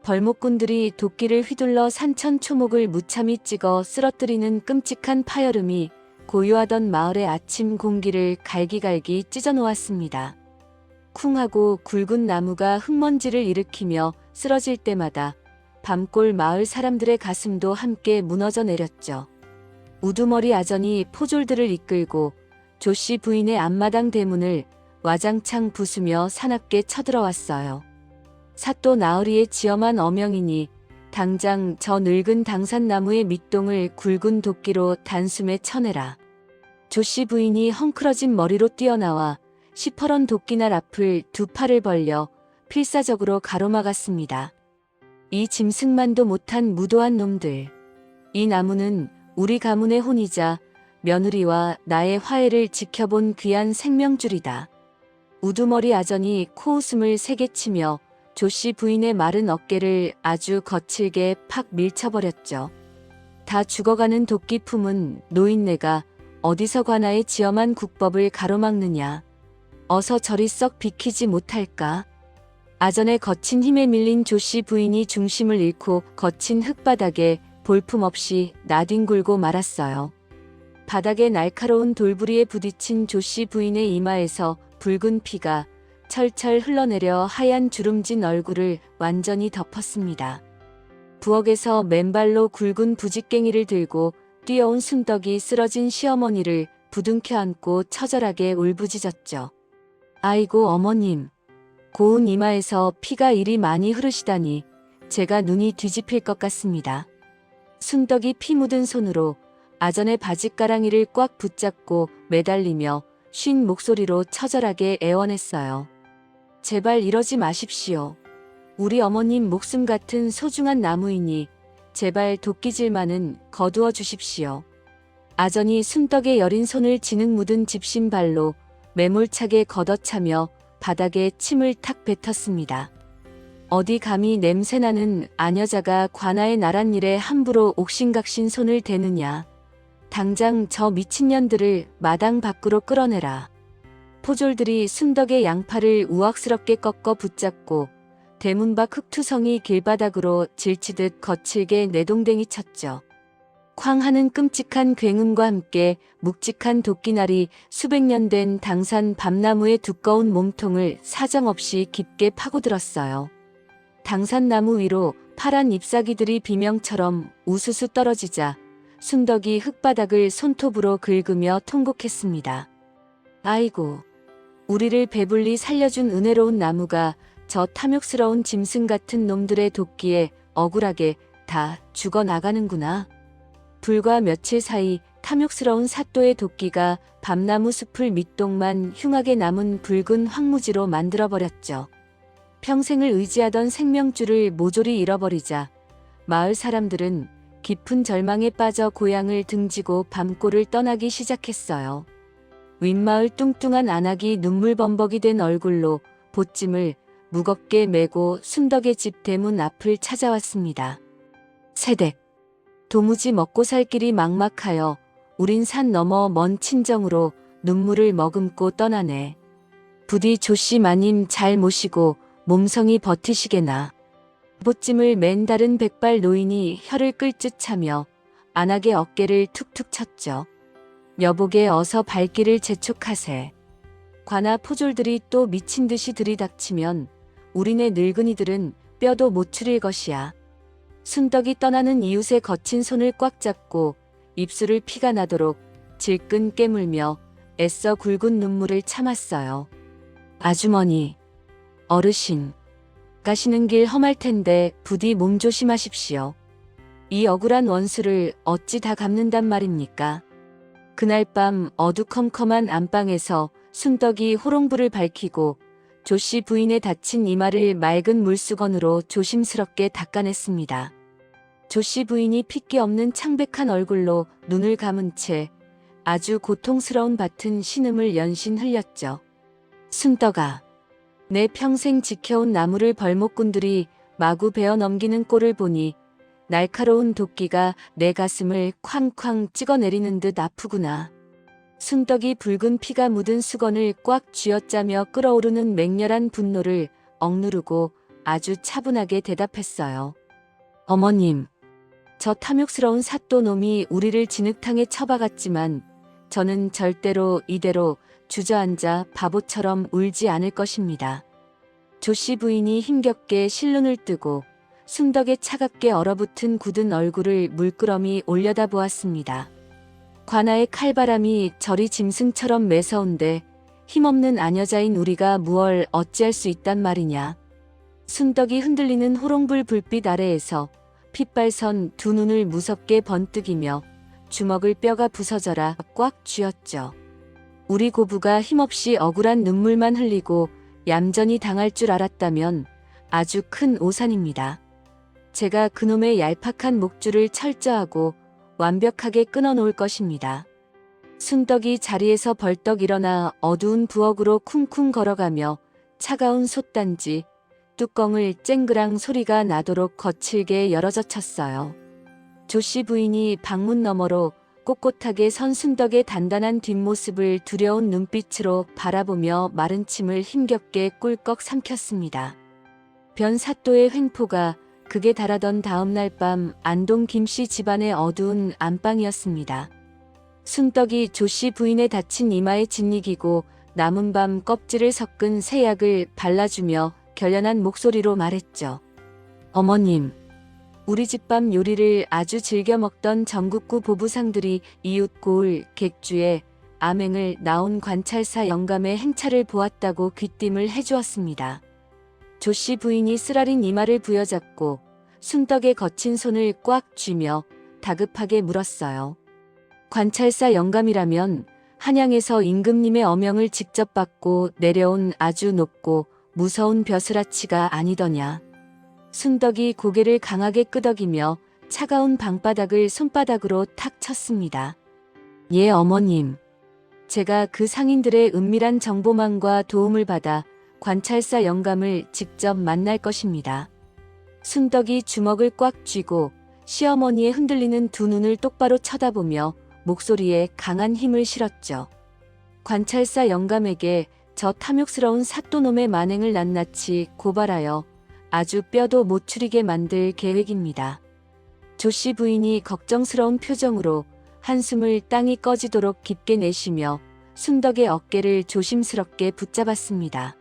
벌목꾼들이 도끼를 휘둘러 산천 초목을 무참히 찍어 쓰러뜨리는 끔찍한 파열음이 고요하던 마을의 아침 공기를 갈기갈기 찢어놓았습니다. 쿵하고 굵은 나무가 흙먼지를 일으키며 쓰러질 때마다 밤골 마을 사람들의 가슴도 함께 무너져 내렸죠. 우두머리 아전이 포졸들을 이끌고 조씨 부인의 앞마당 대문을 와장창 부수며 사납게 쳐들어왔어요. 사또 나으리의 지엄한 어명이니 당장 저 늙은 당산나무의 밑동을 굵은 도끼로 단숨에 쳐내라. 조씨 부인이 헝클어진 머리로 뛰어나와 시퍼런 도끼날 앞을 두 팔을 벌려 필사적으로 가로막았습니다. 이 짐승만도 못한 무도한 놈들. 이 나무는 우리 가문의 혼이자 며느리와 나의 화해를 지켜본 귀한 생명줄이다. 우두머리 아전이 코웃음을 세게 치며 조씨 부인의 마른 어깨를 아주 거칠게 팍 밀쳐버렸죠. 다 죽어가는 도끼 품은 노인네가 어디서 관아에 지엄한 국법을 가로막느냐. 어서 저리 썩 비키지 못할까. 아전에 거친 힘에 밀린 조씨 부인이 중심을 잃고 거친 흙바닥에 볼품없이 나뒹굴고 말았어요. 바닥에 날카로운 돌부리에 부딪힌 조씨 부인의 이마에서 붉은 피가 철철 흘러내려 하얀 주름진 얼굴을 완전히 덮었습니다. 부엌에서 맨발로 굵은 부직갱이를 들고 뛰어온 순덕이 쓰러진 시어머니를 부둥켜 안고 처절하게 울부짖었죠. 아이고 어머님, 고운 이마에서 피가 이리 많이 흐르시다니 제가 눈이 뒤집힐 것 같습니다. 순덕이 피 묻은 손으로 아전의 바짓가랑이를 꽉 붙잡고 매달리며 쉰 목소리로 처절하게 애원했어요. 제발 이러지 마십시오. 우리 어머님 목숨 같은 소중한 나무이니 제발 도끼질만은 거두어 주십시오. 아전이 순덕의 여린 손을 진흙 묻은 집신발로 매몰차게 걷어차며 바닥에 침을 탁 뱉었습니다. 어디 감히 냄새나는 아녀자가 관아의 나란 일에 함부로 옥신각신 손을 대느냐. 당장 저 미친년들을 마당 밖으로 끌어내라. 포졸들이 순덕의 양팔을 우악스럽게 꺾어 붙잡고 대문 밖 흙투성이 길바닥으로 질치듯 거칠게 내동댕이 쳤죠. 쾅 하는 끔찍한 굉음과 함께 묵직한 도끼날이 수백 년 된 당산 밤나무의 두꺼운 몸통을 사정없이 깊게 파고들었어요. 당산나무 위로 파란 잎사귀들이 비명처럼 우수수 떨어지자 순덕이 흙바닥을 손톱으로 긁으며 통곡했습니다. 아이고, 우리를 배불리 살려준 은혜로운 나무가 저 탐욕스러운 짐승 같은 놈들의 도끼에 억울하게 다 죽어나가는구나. 불과 며칠 사이 탐욕스러운 사또의 도끼가 밤나무 숲을 밑동만 흉하게 남은 붉은 황무지로 만들어버렸죠. 평생을 의지하던 생명줄을 모조리 잃어버리자 마을 사람들은 깊은 절망에 빠져 고향을 등지고 밤골을 떠나기 시작했어요. 윗마을 뚱뚱한 안악이 눈물범벅이 된 얼굴로 보찜을 무겁게 메고 순덕의 집 대문 앞을 찾아왔습니다. 세댁, 도무지 먹고 살 길이 막막하여 우린 산 너머 먼 친정으로 눈물을 머금고 떠나네. 부디 조씨 마님 잘 모시고 몸성이 버티시게나. 보찜을 맨 다른 백발 노인이 혀를 끌듯 차며 안악의 어깨를 툭툭 쳤죠. 여보게 어서 발길을 재촉하세. 관아 포졸들이 또 미친 듯이 들이닥치면 우리네 늙은이들은 뼈도 못 추릴 것이야. 순덕이 떠나는 이웃의 거친 손을 꽉 잡고 입술을 피가 나도록 질끈 깨물며 애써 굵은 눈물을 참았어요. 아주머니, 어르신, 가시는 길 험할 텐데 부디 몸 조심하십시오. 이 억울한 원수를 어찌 다 갚는단 말입니까? 그날 밤 어두컴컴한 안방에서 순덕이 호롱불을 밝히고 조씨 부인의 다친 이마를 맑은 물수건으로 조심스럽게 닦아냈습니다. 조씨 부인이 핏기 없는 창백한 얼굴로 눈을 감은 채 아주 고통스러운 밭은 신음을 연신 흘렸죠. 순덕아, 내 평생 지켜온 나무를 벌목꾼들이 마구 베어 넘기는 꼴을 보니 날카로운 도끼가 내 가슴을 쾅쾅 찍어내리는 듯 아프구나. 순덕이 붉은 피가 묻은 수건을 꽉 쥐어짜며 끓어오르는 맹렬한 분노를 억누르고 아주 차분하게 대답했어요. 어머님, 저 탐욕스러운 사또놈이 우리를 진흙탕에 처박았지만 저는 절대로 이대로 주저앉아 바보처럼 울지 않을 것입니다. 조씨 부인이 힘겹게 실눈을 뜨고 순덕의 차갑게 얼어붙은 굳은 얼굴을 물끄러미 올려다보았습니다. 관아의 칼바람이 저리 짐승처럼 매서운데 힘없는 아녀자인 우리가 무얼 어찌할 수 있단 말이냐. 순덕이 흔들리는 호롱불 불빛 아래에서 핏발선 두 눈을 무섭게 번뜩이며 주먹을 뼈가 부서져라 꽉 쥐었죠. 우리 고부가 힘없이 억울한 눈물만 흘리고 얌전히 당할 줄 알았다면 아주 큰 오산입니다. 제가 그놈의 얄팍한 목줄을 철저하고 완벽하게 끊어놓을 것입니다. 순덕이 자리에서 벌떡 일어나 어두운 부엌으로 쿵쿵 걸어가며 차가운 솥단지 뚜껑을 쨍그랑 소리가 나도록 거칠게 열어젖혔어요. 조씨 부인이 방문 너머로 꼿꼿하게 선 순덕의 단단한 뒷모습을 두려운 눈빛으로 바라보며 마른 침을 힘겹게 꿀꺽 삼켰습니다. 변사또의 횡포가 극에 달하던 다음 날 밤 안동 김씨 집안의 어두운 안방이었습니다. 순덕이 조씨 부인의 다친 이마에 짓이기고 남은 밤 껍질을 섞은 새 약을 발라주며 결연한 목소리로 말했죠. 어머님, 우리 집밥 요리를 아주 즐겨 먹던 전국구 보부상들이 이웃 고을 객주에 암행을 나온 관찰사 영감의 행차를 보았다고 귀띔을 해주었습니다. 조씨 부인이 쓰라린 이마를 부여잡고 순덕의 거친 손을 꽉 쥐며 다급하게 물었어요. 관찰사 영감이라면 한양에서 임금님의 어명을 직접 받고 내려온 아주 높고 무서운 벼슬아치가 아니더냐. 순덕이 고개를 강하게 끄덕이며 차가운 방바닥을 손바닥으로 탁 쳤습니다. 예, 어머님. 제가 그 상인들의 은밀한 정보망과 도움을 받아 관찰사 영감을 직접 만날 것입니다. 순덕이 주먹을 꽉 쥐고 시어머니의 흔들리는 두 눈을 똑바로 쳐다보며 목소리에 강한 힘을 실었죠. 관찰사 영감에게 저 탐욕스러운 사또놈의 만행을 낱낱이 고발하여 아주 뼈도 못 추리게 만들 계획입니다. 조씨 부인이 걱정스러운 표정으로 한숨을 땅이 꺼지도록 깊게 내쉬며 순덕의 어깨를 조심스럽게 붙잡았습니다.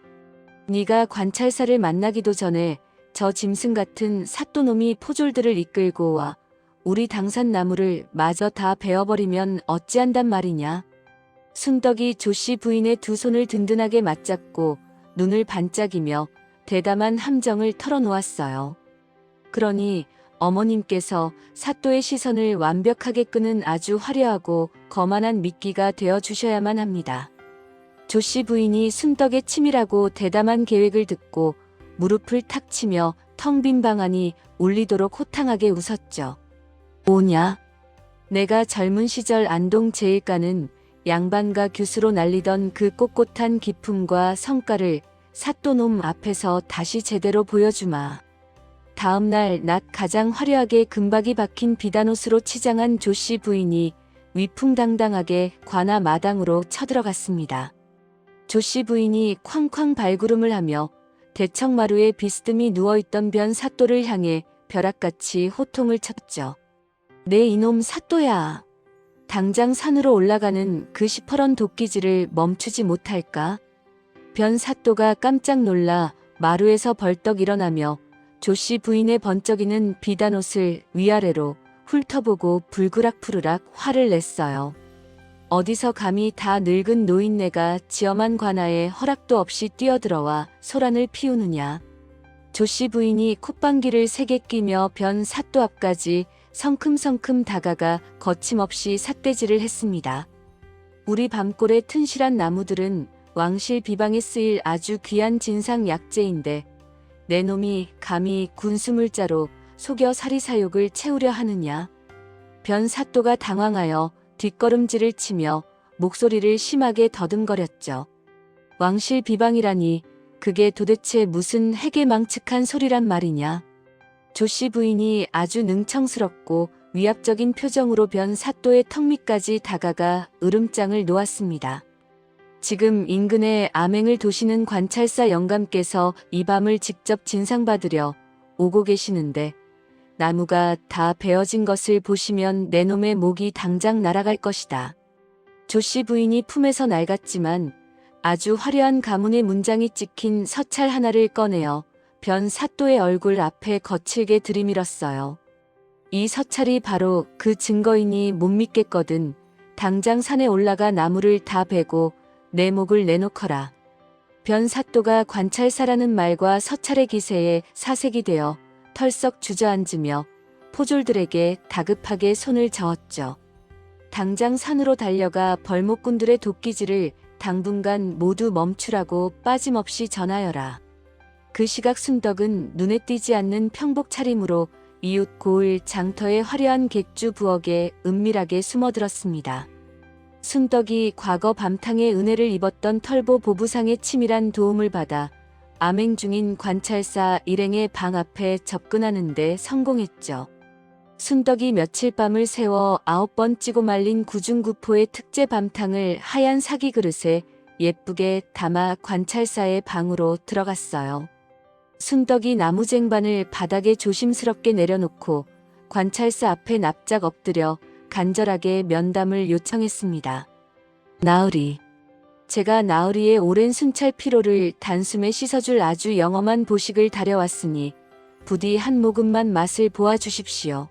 네가 관찰사를 만나기도 전에 저 짐승 같은 사또놈이 포졸들을 이끌고 와 우리 당산나무를 마저 다 베어버리면 어찌한단 말이냐. 순덕이 조씨 부인의 두 손을 든든하게 맞잡고 눈을 반짝이며 대담한 함정을 털어놓았어요. 그러니 어머님께서 사또의 시선을 완벽하게 끄는 아주 화려하고 거만한 미끼가 되어주셔야만 합니다. 조씨 부인이 순덕의 치밀하고 대담한 계획을 듣고 무릎을 탁 치며 텅 빈 방 안이 울리도록 호탕하게 웃었죠. 뭐냐? 내가 젊은 시절 안동 제일가는 양반가 교수로 날리던 그 꼿꼿한 기품과 성과를 사또놈 앞에서 다시 제대로 보여주마. 다음 날 낮 가장 화려하게 금박이 박힌 비단옷으로 치장한 조씨 부인이 위풍당당하게 관아 마당으로 쳐들어갔습니다. 조씨 부인이 쾅쾅 발구름을 하며 대청마루에 비스듬히 누워있던 변 사또를 향해 벼락같이 호통을 쳤죠. 내 이놈 사또야. 당장 산으로 올라가는 그 시퍼런 도끼질을 멈추지 못할까? 변 사또가 깜짝 놀라 마루에서 벌떡 일어나며 조씨 부인의 번쩍이는 비단옷을 위아래로 훑어보고 불그락푸르락 화를 냈어요. 어디서 감히 다 늙은 노인네가 지엄한 관아에 허락도 없이 뛰어들어와 소란을 피우느냐. 조씨 부인이 콧방귀를 세게 끼며 변 사또 앞까지 성큼성큼 다가가 거침없이 삿대질을 했습니다. 우리 밤골의 튼실한 나무들은 왕실 비방에 쓰일 아주 귀한 진상 약재인데 내 놈이 감히 군수물자로 속여 사리사욕을 채우려 하느냐. 변 사또가 당황하여 뒷걸음질을 치며 목소리를 심하게 더듬거렸죠. 왕실 비방이라니 그게 도대체 무슨 해괴망측한 소리란 말이냐. 조씨 부인이 아주 능청스럽고 위압적인 표정으로 변 사또의 턱 밑까지 다가가 으름장을 놓았습니다. 지금 인근에 암행을 도시는 관찰사 영감께서 이 밤을 직접 진상받으려 오고 계시는데 나무가 다 베어진 것을 보시면 내 놈의 목이 당장 날아갈 것이다. 조씨 부인이 품에서 낡았지만 아주 화려한 가문의 문장이 찍힌 서찰 하나를 꺼내어 변 사또의 얼굴 앞에 거칠게 들이밀었어요. 이 서찰이 바로 그 증거이니 못 믿겠거든. 당장 산에 올라가 나무를 다 베고 내 목을 내놓거라. 변 사또가 관찰사라는 말과 서찰의 기세에 사색이 되어 털썩 주저앉으며 포졸들에게 다급하게 손을 저었죠. 당장 산으로 달려가 벌목꾼들의 도끼질을 당분간 모두 멈추라고 빠짐없이 전하여라. 그 시각 순덕은 눈에 띄지 않는 평복 차림으로 이웃 고을 장터의 화려한 객주 부엌에 은밀하게 숨어들었습니다. 순덕이 과거 밤탕에 은혜를 입었던 털보 보부상의 치밀한 도움을 받아 암행 중인 관찰사 일행의 방 앞에 접근하는 데 성공했죠. 순덕이 며칠 밤을 새워 9번 찌고 말린 구중구포의 특제 밤탕을 하얀 사기 그릇에 예쁘게 담아 관찰사의 방으로 들어갔어요. 순덕이 나무 쟁반을 바닥에 조심스럽게 내려놓고 관찰사 앞에 납작 엎드려 간절하게 면담을 요청했습니다. 나으리. 제가 나으리의 오랜 순찰 피로를 단숨에 씻어줄 아주 영험한 보식을 다려왔으니 부디 한 모금만 맛을 보아주십시오.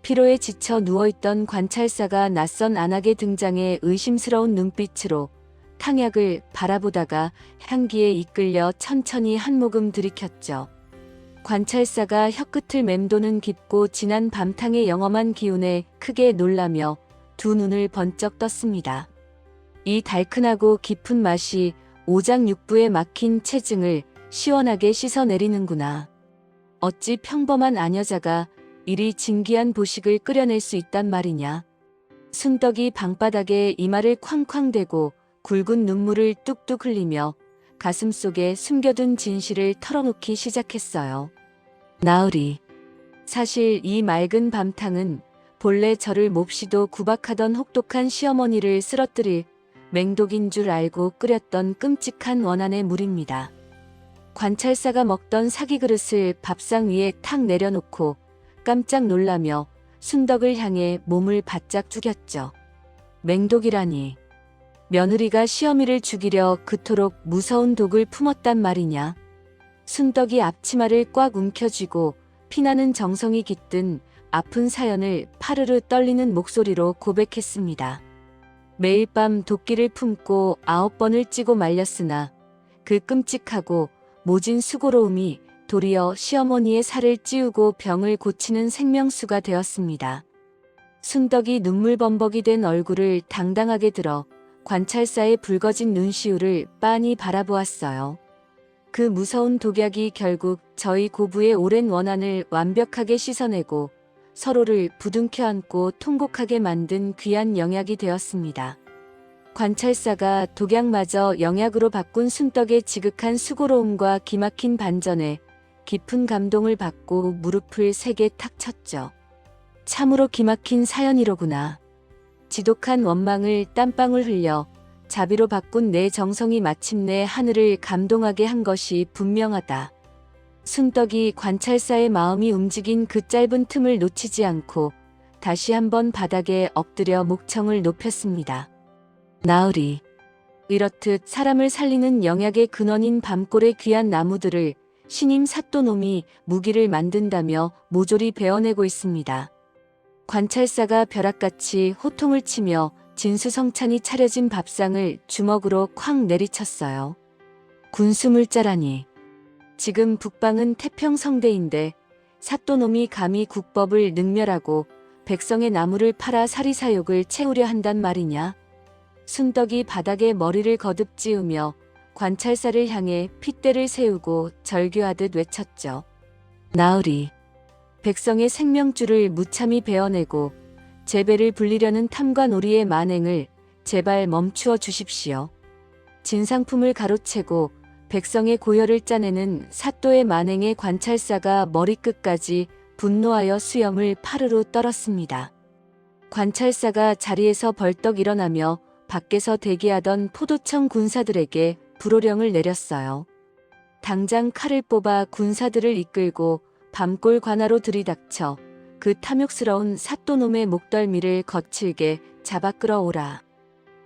피로에 지쳐 누워있던 관찰사가 낯선 안악의 등장에 의심스러운 눈빛으로 탕약을 바라보다가 향기에 이끌려 천천히 한 모금 들이켰죠. 관찰사가 혀끝을 맴도는 깊고 진한 밤탕의 영험한 기운에 크게 놀라며 두 눈을 번쩍 떴습니다. 이 달큰하고 깊은 맛이 오장육부에 막힌 체증을 시원하게 씻어내리는구나. 어찌 평범한 아녀자가 이리 진귀한 보식을 끓여낼 수 있단 말이냐. 순덕이 방바닥에 이마를 쾅쾅 대고 굵은 눈물을 뚝뚝 흘리며 가슴속에 숨겨둔 진실을 털어놓기 시작했어요. 나으리. 사실 이 맑은 밤탕은 본래 저를 몹시도 구박하던 혹독한 시어머니를 쓰러뜨릴 맹독인 줄 알고 끓였던 끔찍한 원한의 물입니다. 관찰사가 먹던 사기 그릇을 밥상 위에 탁 내려놓고 깜짝 놀라며 순덕을 향해 몸을 바짝 죽였죠. 맹독이라니. 며느리가 시어미를 죽이려 그토록 무서운 독을 품었단 말이냐. 순덕이 앞치마를 꽉 움켜쥐고 피나는 정성이 깃든 아픈 사연을 파르르 떨리는 목소리로 고백했습니다. 매일 밤 도끼를 품고 9번을 찌고 말렸으나 그 끔찍하고 모진 수고로움이 도리어 시어머니의 살을 찌우고 병을 고치는 생명수가 되었습니다. 순덕이 눈물범벅이 된 얼굴을 당당하게 들어 관찰사의 붉어진 눈시울을 빤히 바라보았어요. 그 무서운 독약이 결국 저희 고부의 오랜 원한을 완벽하게 씻어내고 서로를 부둥켜 안고 통곡하게 만든 귀한 영약이 되었습니다. 관찰사가 독약마저 영약으로 바꾼 순덕의 지극한 수고로움과 기막힌 반전에 깊은 감동을 받고 무릎을 세게 탁 쳤죠. 참으로 기막힌 사연이로구나. 지독한 원망을 땀방울 흘려 자비로 바꾼 내 정성이 마침내 하늘을 감동하게 한 것이 분명하다. 순덕이 관찰사의 마음이 움직인 그 짧은 틈을 놓치지 않고 다시 한번 바닥에 엎드려 목청을 높였습니다. 나으리. 이렇듯 사람을 살리는 영약의 근원인 밤골의 귀한 나무들을 신임 사또놈이 무기를 만든다며 모조리 베어내고 있습니다. 관찰사가 벼락같이 호통을 치며 진수성찬이 차려진 밥상을 주먹으로 쾅 내리쳤어요. 군수물자라니. 지금 북방은 태평성대인데 사또놈이 감히 국법을 능멸하고 백성의 나무를 팔아 사리사욕을 채우려 한단 말이냐. 순덕이 바닥에 머리를 거듭 찌우며 관찰사를 향해 핏대를 세우고 절규하듯 외쳤죠. 나으리. 백성의 생명줄을 무참히 베어내고 재배를 불리려는 탐과 놀이의 만행을 제발 멈추어 주십시오. 진상품을 가로채고 백성의 고혈을 짜내는 사또의 만행에 관찰사가 머리끝까지 분노하여 수염을 파르르 떨었습니다. 관찰사가 자리에서 벌떡 일어나며 밖에서 대기하던 포도청 군사들에게 불호령을 내렸어요. 당장 칼을 뽑아 군사들을 이끌고 밤골 관하로 들이닥쳐 그 탐욕스러운 사또놈의 목덜미를 거칠게 잡아 끌어오라.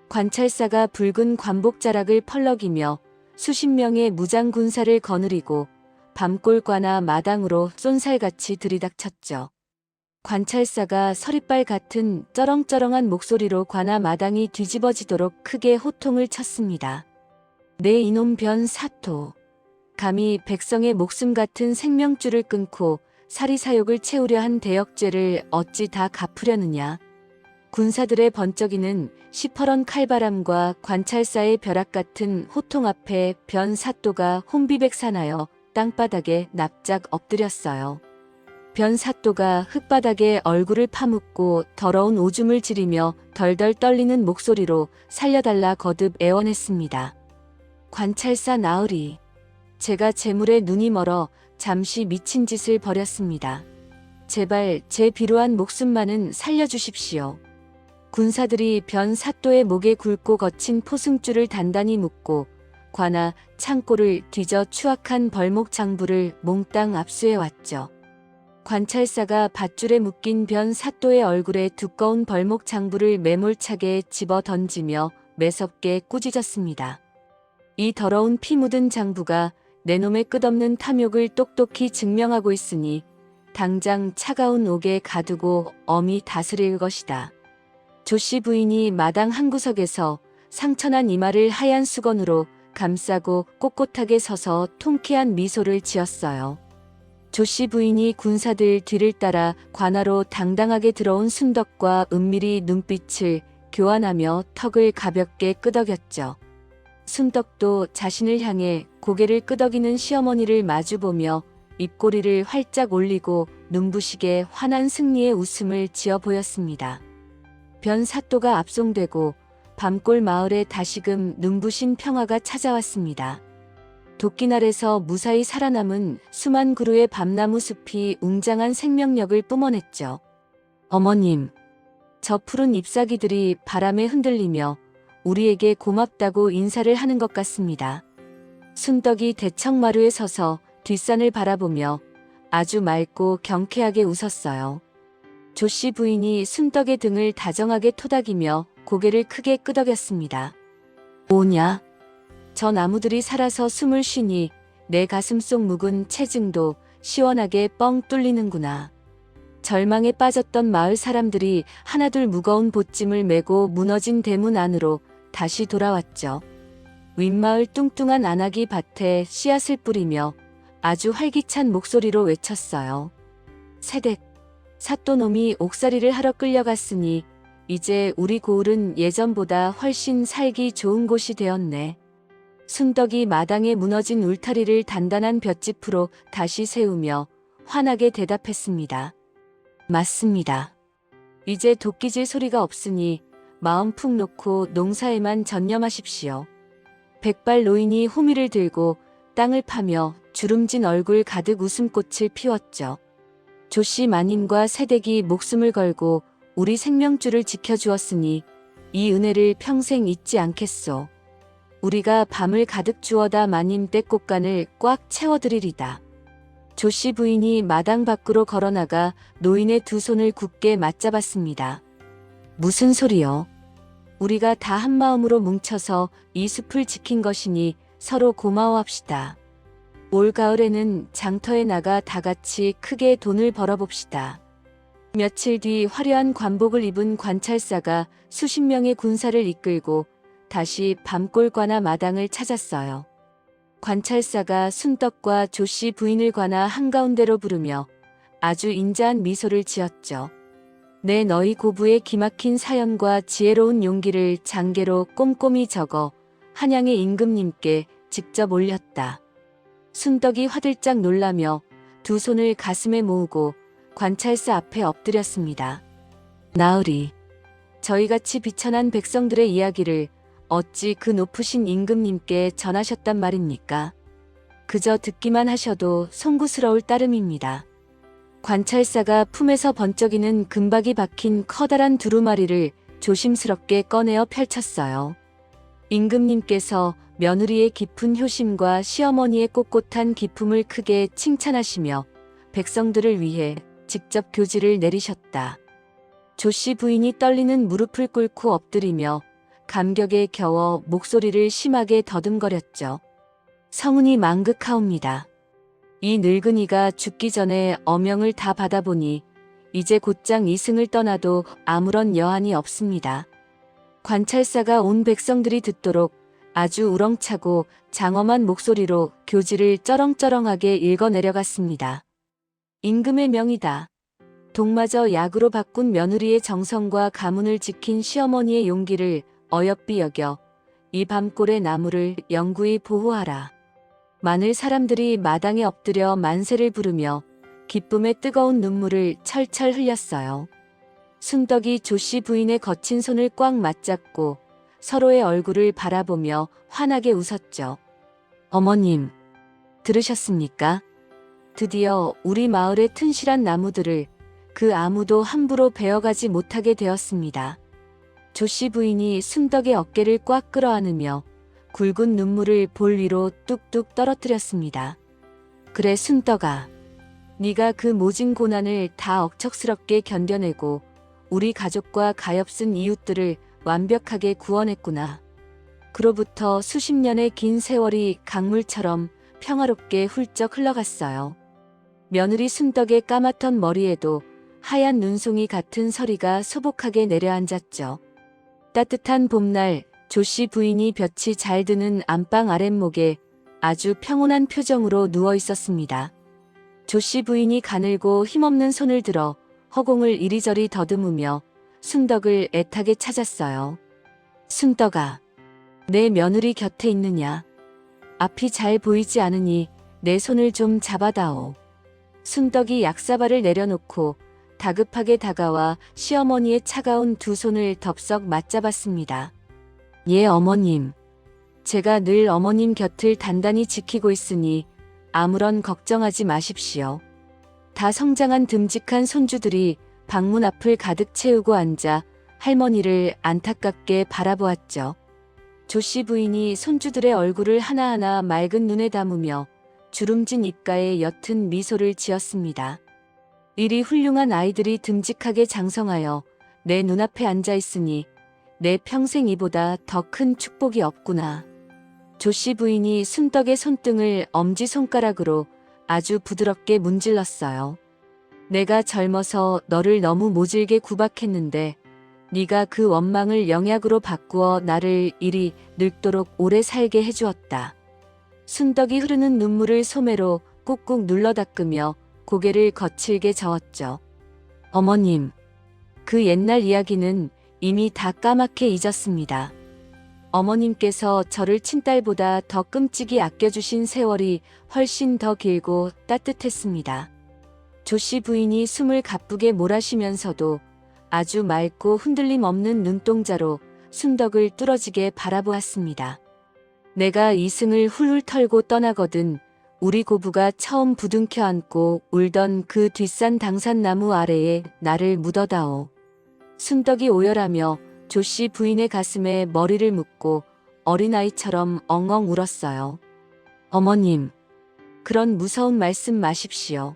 관찰사가 붉은 관복자락을 펄럭이며 수십 명의 무장 군사를 거느리고 밤골 관하 마당으로 쏜살같이 들이닥쳤죠. 관찰사가 서리빨 같은 쩌렁쩌렁한 목소리로 관하 마당이 뒤집어지도록 크게 호통을 쳤습니다. 내 이놈 변 사또. 감히 백성의 목숨 같은 생명줄을 끊고 사리사욕을 채우려 한 대역죄를 어찌 다 갚으려느냐. 군사들의 번쩍이는 시퍼런 칼바람과 관찰사의 벼락 같은 호통 앞에 변 사또가 혼비백산하여 땅바닥에 납작 엎드렸어요. 변 사또가 흙바닥에 얼굴을 파묻고 더러운 오줌을 지리며 덜덜 떨리는 목소리로 살려달라 거듭 애원했습니다. 관찰사 나으리. 제가 재물에 눈이 멀어 잠시 미친 짓을 벌였습니다. 제발 제 비루한 목숨만은 살려주십시오. 군사들이 변 사또의 목에 굵고 거친 포승줄을 단단히 묶고 관아 창고를 뒤져 추악한 벌목 장부를 몽땅 압수해 왔죠. 관찰사가 밧줄에 묶인 변 사또의 얼굴에 두꺼운 벌목 장부를 매몰차게 집어 던지며 매섭게 꾸짖었습니다. 이 더러운 피 묻은 장부가 내 놈의 끝없는 탐욕을 똑똑히 증명하고 있으니 당장 차가운 옥에 가두고 엄히 다스릴 것이다. 조씨 부인이 마당 한 구석에서 상처난 이마를 하얀 수건으로 감싸고 꼿꼿하게 서서 통쾌한 미소를 지었어요. 조씨 부인이 군사들 뒤를 따라 관아로 당당하게 들어온 순덕과 은밀히 눈빛을 교환하며 턱을 가볍게 끄덕였죠. 순덕도 자신을 향해 고개를 끄덕이는 시어머니를 마주보며 입꼬리를 활짝 올리고 눈부시게 환한 승리의 웃음을 지어 보였습니다. 변 사또가 압송되고 밤골 마을에 다시금 눈부신 평화가 찾아왔습니다. 도끼날에서 무사히 살아남은 수만 그루의 밤나무 숲이 웅장한 생명력을 뿜어냈죠. 어머님, 저 푸른 잎사귀들이 바람에 흔들리며 우리에게 고맙다고 인사를 하는 것 같습니다. 순덕이 대청마루에 서서 뒷산을 바라보며 아주 맑고 경쾌하게 웃었어요. 조씨 부인이 순덕의 등을 다정하게 토닥이며 고개를 크게 끄덕였습니다. 뭐냐? 저 나무들이 살아서 숨을 쉬니 내 가슴 속 묵은 체증도 시원하게 뻥 뚫리는구나. 절망에 빠졌던 마을 사람들이 하나둘 무거운 보찜을 메고 무너진 대문 안으로 다시 돌아왔죠. 윗마을 뚱뚱한 안하기 밭에 씨앗을 뿌리며 아주 활기찬 목소리로 외쳤어요. 세댁, 사또놈이 옥살이를 하러 끌려갔으니 이제 우리 고을은 예전보다 훨씬 살기 좋은 곳이 되었네. 순덕이 마당에 무너진 울타리를 단단한 볏짚으로 다시 세우며 환하게 대답했습니다. 맞습니다. 이제 도끼질 소리가 없으니 마음 푹 놓고 농사에만 전념하십시오. 백발 노인이 호미를 들고 땅을 파며 주름진 얼굴 가득 웃음꽃을 피웠죠. 조씨 마님과 세댁이 목숨을 걸고 우리 생명줄을 지켜주었으니 이 은혜를 평생 잊지 않겠소. 우리가 밤을 가득 주어다 마님 떼꽃간을 꽉 채워드리리다. 조씨 부인이 마당 밖으로 걸어나가 노인의 두 손을 굳게 맞잡았습니다. 무슨 소리요? 우리가 다 한마음으로 뭉쳐서 이 숲을 지킨 것이니 서로 고마워합시다. 올 가을에는 장터에 나가 다 같이 크게 돈을 벌어봅시다. 며칠 뒤 화려한 관복을 입은 관찰사가 수십 명의 군사를 이끌고 다시 밤골 관아 마당을 찾았어요. 관찰사가 순덕과 조씨 부인을 관아 한가운데로 부르며 아주 인자한 미소를 지었죠. 내 너희 고부의 기막힌 사연과 지혜로운 용기를 장계로 꼼꼼히 적어 한양의 임금님께 직접 올렸다. 순덕이 화들짝 놀라며 두 손을 가슴에 모으고 관찰사 앞에 엎드렸습니다. 나으리, 저희같이 비천한 백성들의 이야기를 어찌 그 높으신 임금님께 전하셨단 말입니까? 그저 듣기만 하셔도 송구스러울 따름입니다. 관찰사가 품에서 번쩍이는 금박이 박힌 커다란 두루마리를 조심스럽게 꺼내어 펼쳤어요. 임금님께서 며느리의 깊은 효심과 시어머니의 꼿꼿한 기품을 크게 칭찬하시며 백성들을 위해 직접 교지를 내리셨다. 조씨 부인이 떨리는 무릎을 꿇고 엎드리며 감격에 겨워 목소리를 심하게 더듬거렸죠. 성운이 망극하옵니다. 이 늙은이가 죽기 전에 어명을 다 받아보니 이제 곧장 이승을 떠나도 아무런 여한이 없습니다. 관찰사가 온 백성들이 듣도록 아주 우렁차고 장엄한 목소리로 교지를 쩌렁쩌렁하게 읽어내려갔습니다. 임금의 명이다. 동마저 약으로 바꾼 며느리의 정성과 가문을 지킨 시어머니의 용기를 어여삐 여겨 이 밤골의 나무를 영구히 보호하라. 많은 사람들이 마당에 엎드려 만세를 부르며 기쁨의 뜨거운 눈물을 철철 흘렸어요. 순덕이 조씨 부인의 거친 손을 꽉 맞잡고 서로의 얼굴을 바라보며 환하게 웃었죠. 어머님, 들으셨습니까? 드디어 우리 마을의 튼실한 나무들을 그 아무도 함부로 베어가지 못하게 되었습니다. 조씨 부인이 순덕의 어깨를 꽉 끌어안으며 굵은 눈물을 볼 위로 뚝뚝 떨어뜨렸습니다. 그래 순덕아, 네가 그 모진 고난을 다 억척스럽게 견뎌내고 우리 가족과 가엾은 이웃들을 완벽하게 구원했구나. 그로부터 수십 년의 긴 세월이 강물처럼 평화롭게 훌쩍 흘러갔어요. 며느리 순덕의 까맣던 머리에도 하얀 눈송이 같은 서리가 소복하게 내려앉았죠. 따뜻한 봄날 조씨 부인이 볕이 잘 드는 안방 아랫목에 아주 평온한 표정으로 누워 있었습니다. 조씨 부인이 가늘고 힘없는 손을 들어 허공을 이리저리 더듬으며 순덕을 애타게 찾았어요. 순덕아, 내 며느리 곁에 있느냐? 앞이 잘 보이지 않으니 내 손을 좀 잡아다오. 순덕이 약사발을 내려놓고 다급하게 다가와 시어머니의 차가운 두 손을 덥석 맞잡았습니다. 예, 어머님. 제가 늘 어머님 곁을 단단히 지키고 있으니 아무런 걱정하지 마십시오. 다 성장한 듬직한 손주들이 방문 앞을 가득 채우고 앉아 할머니를 안타깝게 바라보았죠. 조씨 부인이 손주들의 얼굴을 하나하나 맑은 눈에 담으며 주름진 입가에 옅은 미소를 지었습니다. 이리 훌륭한 아이들이 듬직하게 장성하여 내 눈앞에 앉아 있으니 내 평생 이보다 더 큰 축복이 없구나. 조씨 부인이 순덕의 손등을 엄지손가락으로 아주 부드럽게 문질렀어요. 내가 젊어서 너를 너무 모질게 구박했는데 네가 그 원망을 영약으로 바꾸어 나를 이리 늙도록 오래 살게 해주었다. 순덕이 흐르는 눈물을 소매로 꾹꾹 눌러 닦으며 고개를 거칠게 저었죠. 어머님, 그 옛날 이야기는 이미 다 까맣게 잊었습니다. 어머님께서 저를 친딸보다 더 끔찍이 아껴주신 세월이 훨씬 더 길고 따뜻했습니다. 조씨 부인이 숨을 가쁘게 몰아쉬면서도 아주 맑고 흔들림 없는 눈동자로 순덕을 뚫어지게 바라보았습니다. 내가 이승을 훌훌 털고 떠나거든 우리 고부가 처음 부둥켜 안고 울던 그 뒷산 당산나무 아래에 나를 묻어다오. 순덕이 오열하며 조씨 부인의 가슴에 머리를 묻고 어린아이처럼 엉엉 울었어요. 어머님, 그런 무서운 말씀 마십시오.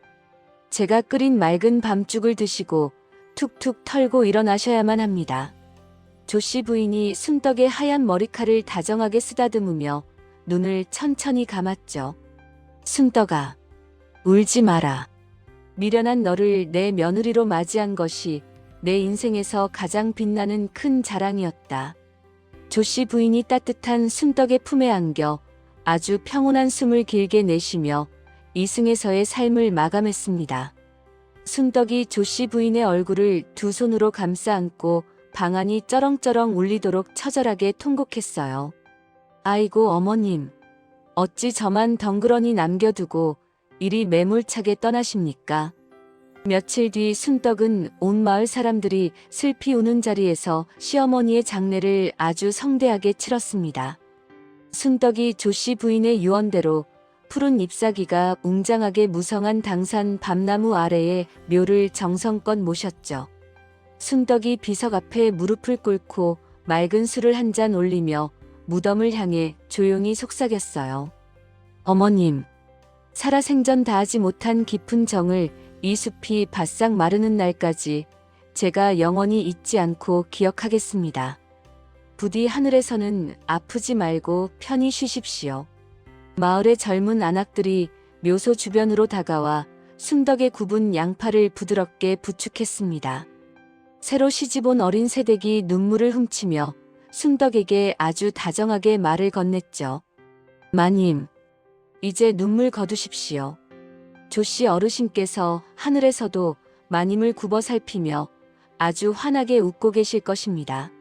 제가 끓인 맑은 밤죽을 드시고 툭툭 털고 일어나셔야만 합니다. 조씨 부인이 순덕의 하얀 머리칼을 다정하게 쓰다듬으며 눈을 천천히 감았죠. 순덕아, 울지 마라. 미련한 너를 내 며느리로 맞이한 것이 내 인생에서 가장 빛나는 큰 자랑이었다. 조씨 부인이 따뜻한 순덕의 품에 안겨 아주 평온한 숨을 길게 내쉬며 이승에서의 삶을 마감했습니다. 순덕이 조씨 부인의 얼굴을 두 손으로 감싸 안고 방안이 쩌렁쩌렁 울리도록 처절하게 통곡했어요. 아이고 어머님, 어찌 저만 덩그러니 남겨두고 이리 매몰차게 떠나십니까? 며칠 뒤 순덕은 온 마을 사람들이 슬피 우는 자리에서 시어머니의 장례를 아주 성대하게 치렀습니다. 순덕이 조씨 부인의 유언대로 푸른 잎사귀가 웅장하게 무성한 당산 밤나무 아래에 묘를 정성껏 모셨죠. 순덕이 비석 앞에 무릎을 꿇고 맑은 술을 한 잔 올리며 무덤을 향해 조용히 속삭였어요. 어머님, 살아생전 다하지 못한 깊은 정을 이 숲이 바싹 마르는 날까지 제가 영원히 잊지 않고 기억하겠습니다. 부디 하늘에서는 아프지 말고 편히 쉬십시오. 마을의 젊은 안악들이 묘소 주변으로 다가와 순덕의 굽은 양팔을 부드럽게 부축했습니다. 새로 시집온 어린 새댁이 눈물을 훔치며 순덕에게 아주 다정하게 말을 건넸죠. 마님, 이제 눈물 거두십시오. 조씨 어르신께서 하늘에서도 마님을 굽어 살피며 아주 환하게 웃고 계실 것입니다.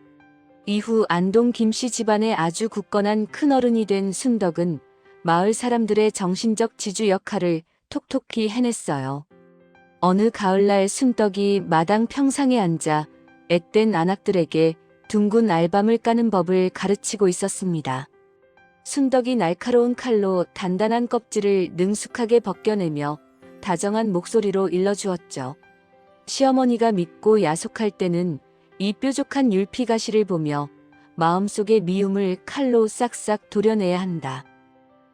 이후 안동 김씨 집안의 아주 굳건한 큰어른이 된 순덕은 마을 사람들의 정신적 지주 역할을 톡톡히 해냈어요. 어느 가을날 순덕이 마당 평상에 앉아 앳된 안악들에게 둥근 알밤을 까는 법을 가르치고 있었습니다. 순덕이 날카로운 칼로 단단한 껍질을 능숙하게 벗겨내며 다정한 목소리로 일러주었죠. 시어머니가 믿고 야속할 때는 이 뾰족한 율피가시를 보며 마음속의 미움을 칼로 싹싹 도려내야 한다.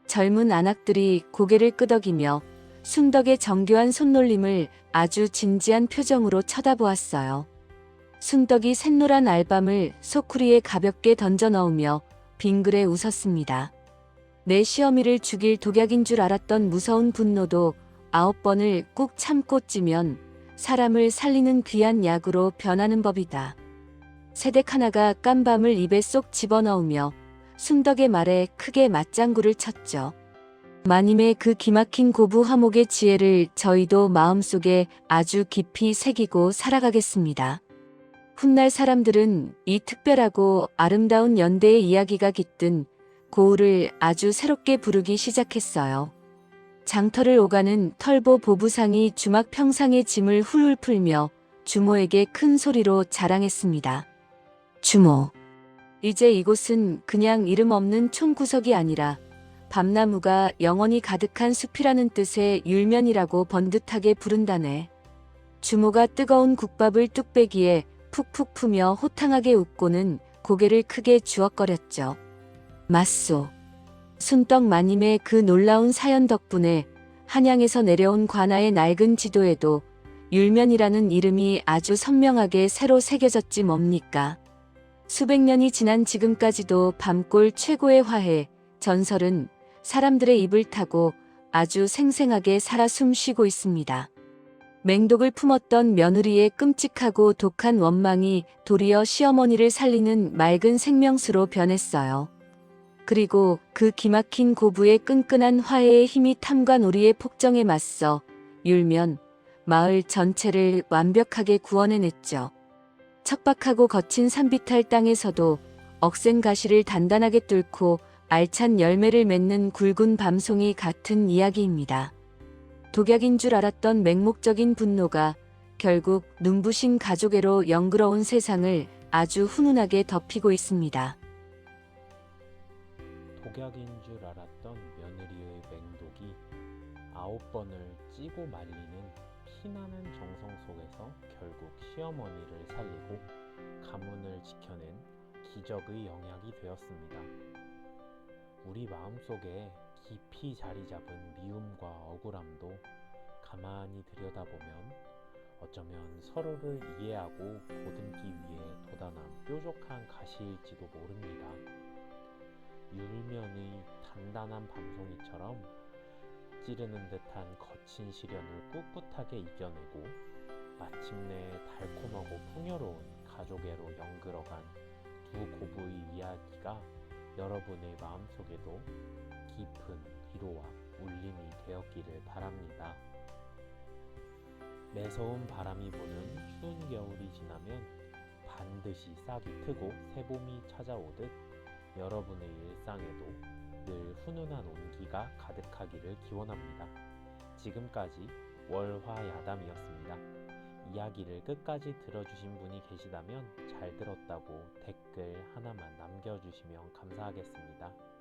젊은 안악들이 고개를 끄덕이며 순덕의 정교한 손놀림을 아주 진지한 표정으로 쳐다보았어요. 순덕이 샛노란 알밤을 소쿠리에 가볍게 던져 넣으며 빙그레 웃었습니다. 내 시어미를 죽일 독약인 줄 알았던 무서운 분노도 9번을 꾹 참고 찌면 사람을 살리는 귀한 약으로 변하는 법이다. 새댁 하나가 깜밤을 입에 쏙 집어넣으며 순덕의 말에 크게 맞장구를 쳤죠. 마님의 그 기막힌 고부 화목의 지혜를 저희도 마음속에 아주 깊이 새기고 살아가겠습니다. 훗날 사람들은 이 특별하고 아름다운 연대의 이야기가 깃든 고우를 아주 새롭게 부르기 시작했어요. 장터를 오가는 털보 보부상이 주막 평상의 짐을 훌훌 풀며 주모에게 큰 소리로 자랑했습니다. 주모, 이제 이곳은 그냥 이름 없는 촌구석이 아니라 밤나무가 영원히 가득한 숲이라는 뜻의 율면이라고 번듯하게 부른다네. 주모가 뜨거운 국밥을 뚝배기에 푹푹 푸며 호탕하게 웃고는 고개를 크게 주걱거렸죠. 맞소. 순떡 마님의 그 놀라운 사연 덕분에 한양에서 내려온 관아의 낡은 지도에도 율면이라는 이름이 아주 선명하게 새로 새겨졌지 뭡니까. 수백 년이 지난 지금까지도 밤골 최고의 화해, 전설은 사람들의 입을 타고 아주 생생하게 살아 숨쉬고 있습니다. 맹독을 품었던 며느리의 끔찍하고 독한 원망이 도리어 시어머니를 살리는 맑은 생명수로 변했어요. 그리고 그 기막힌 고부의 끈끈한 화해의 힘이 탐과 놀이의 폭정에 맞서 율면, 마을 전체를 완벽하게 구원해냈죠. 척박하고 거친 산비탈 땅에서도 억센 가시를 단단하게 뚫고 알찬 열매를 맺는 굵은 밤송이 같은 이야기입니다. 독약인 줄 알았던 맹목적인 분노가 결국 눈부신 가족애로 영그러운 세상을 아주 훈훈하게 덮이고 있습니다. 독약인 줄 알았던 며느리의 맹독이 9번을 찌고 말리는 피나는 정성 속에서 결국 시어머니를 살리고 가문을 지켜낸 기적의 영약이 되었습니다. 우리 마음속에 깊이 자리 잡은 미움과 억울함도 가만히 들여다보면 어쩌면 서로를 이해하고 보듬기 위해 돋아난 뾰족한 가시일지도 모릅니다. 율면의 단단한 밤송이처럼 찌르는 듯한 거친 시련을 꿋꿋하게 이겨내고 마침내 달콤하고 풍요로운 가족애로 연결어간 두 고부의 이야기가 여러분의 마음속에도 깊은 위로와 울림이 되었기를 바랍니다. 매서운 바람이 부는 추운 겨울이 지나면 반드시 싹이 트고 새봄이 찾아오듯 여러분의 일상에도 늘 훈훈한 온기가 가득하기를 기원합니다. 지금까지 월화야담이었습니다. 이야기를 끝까지 들어주신 분이 계시다면 잘 들었다고 댓글 하나만 남겨주시면 감사하겠습니다.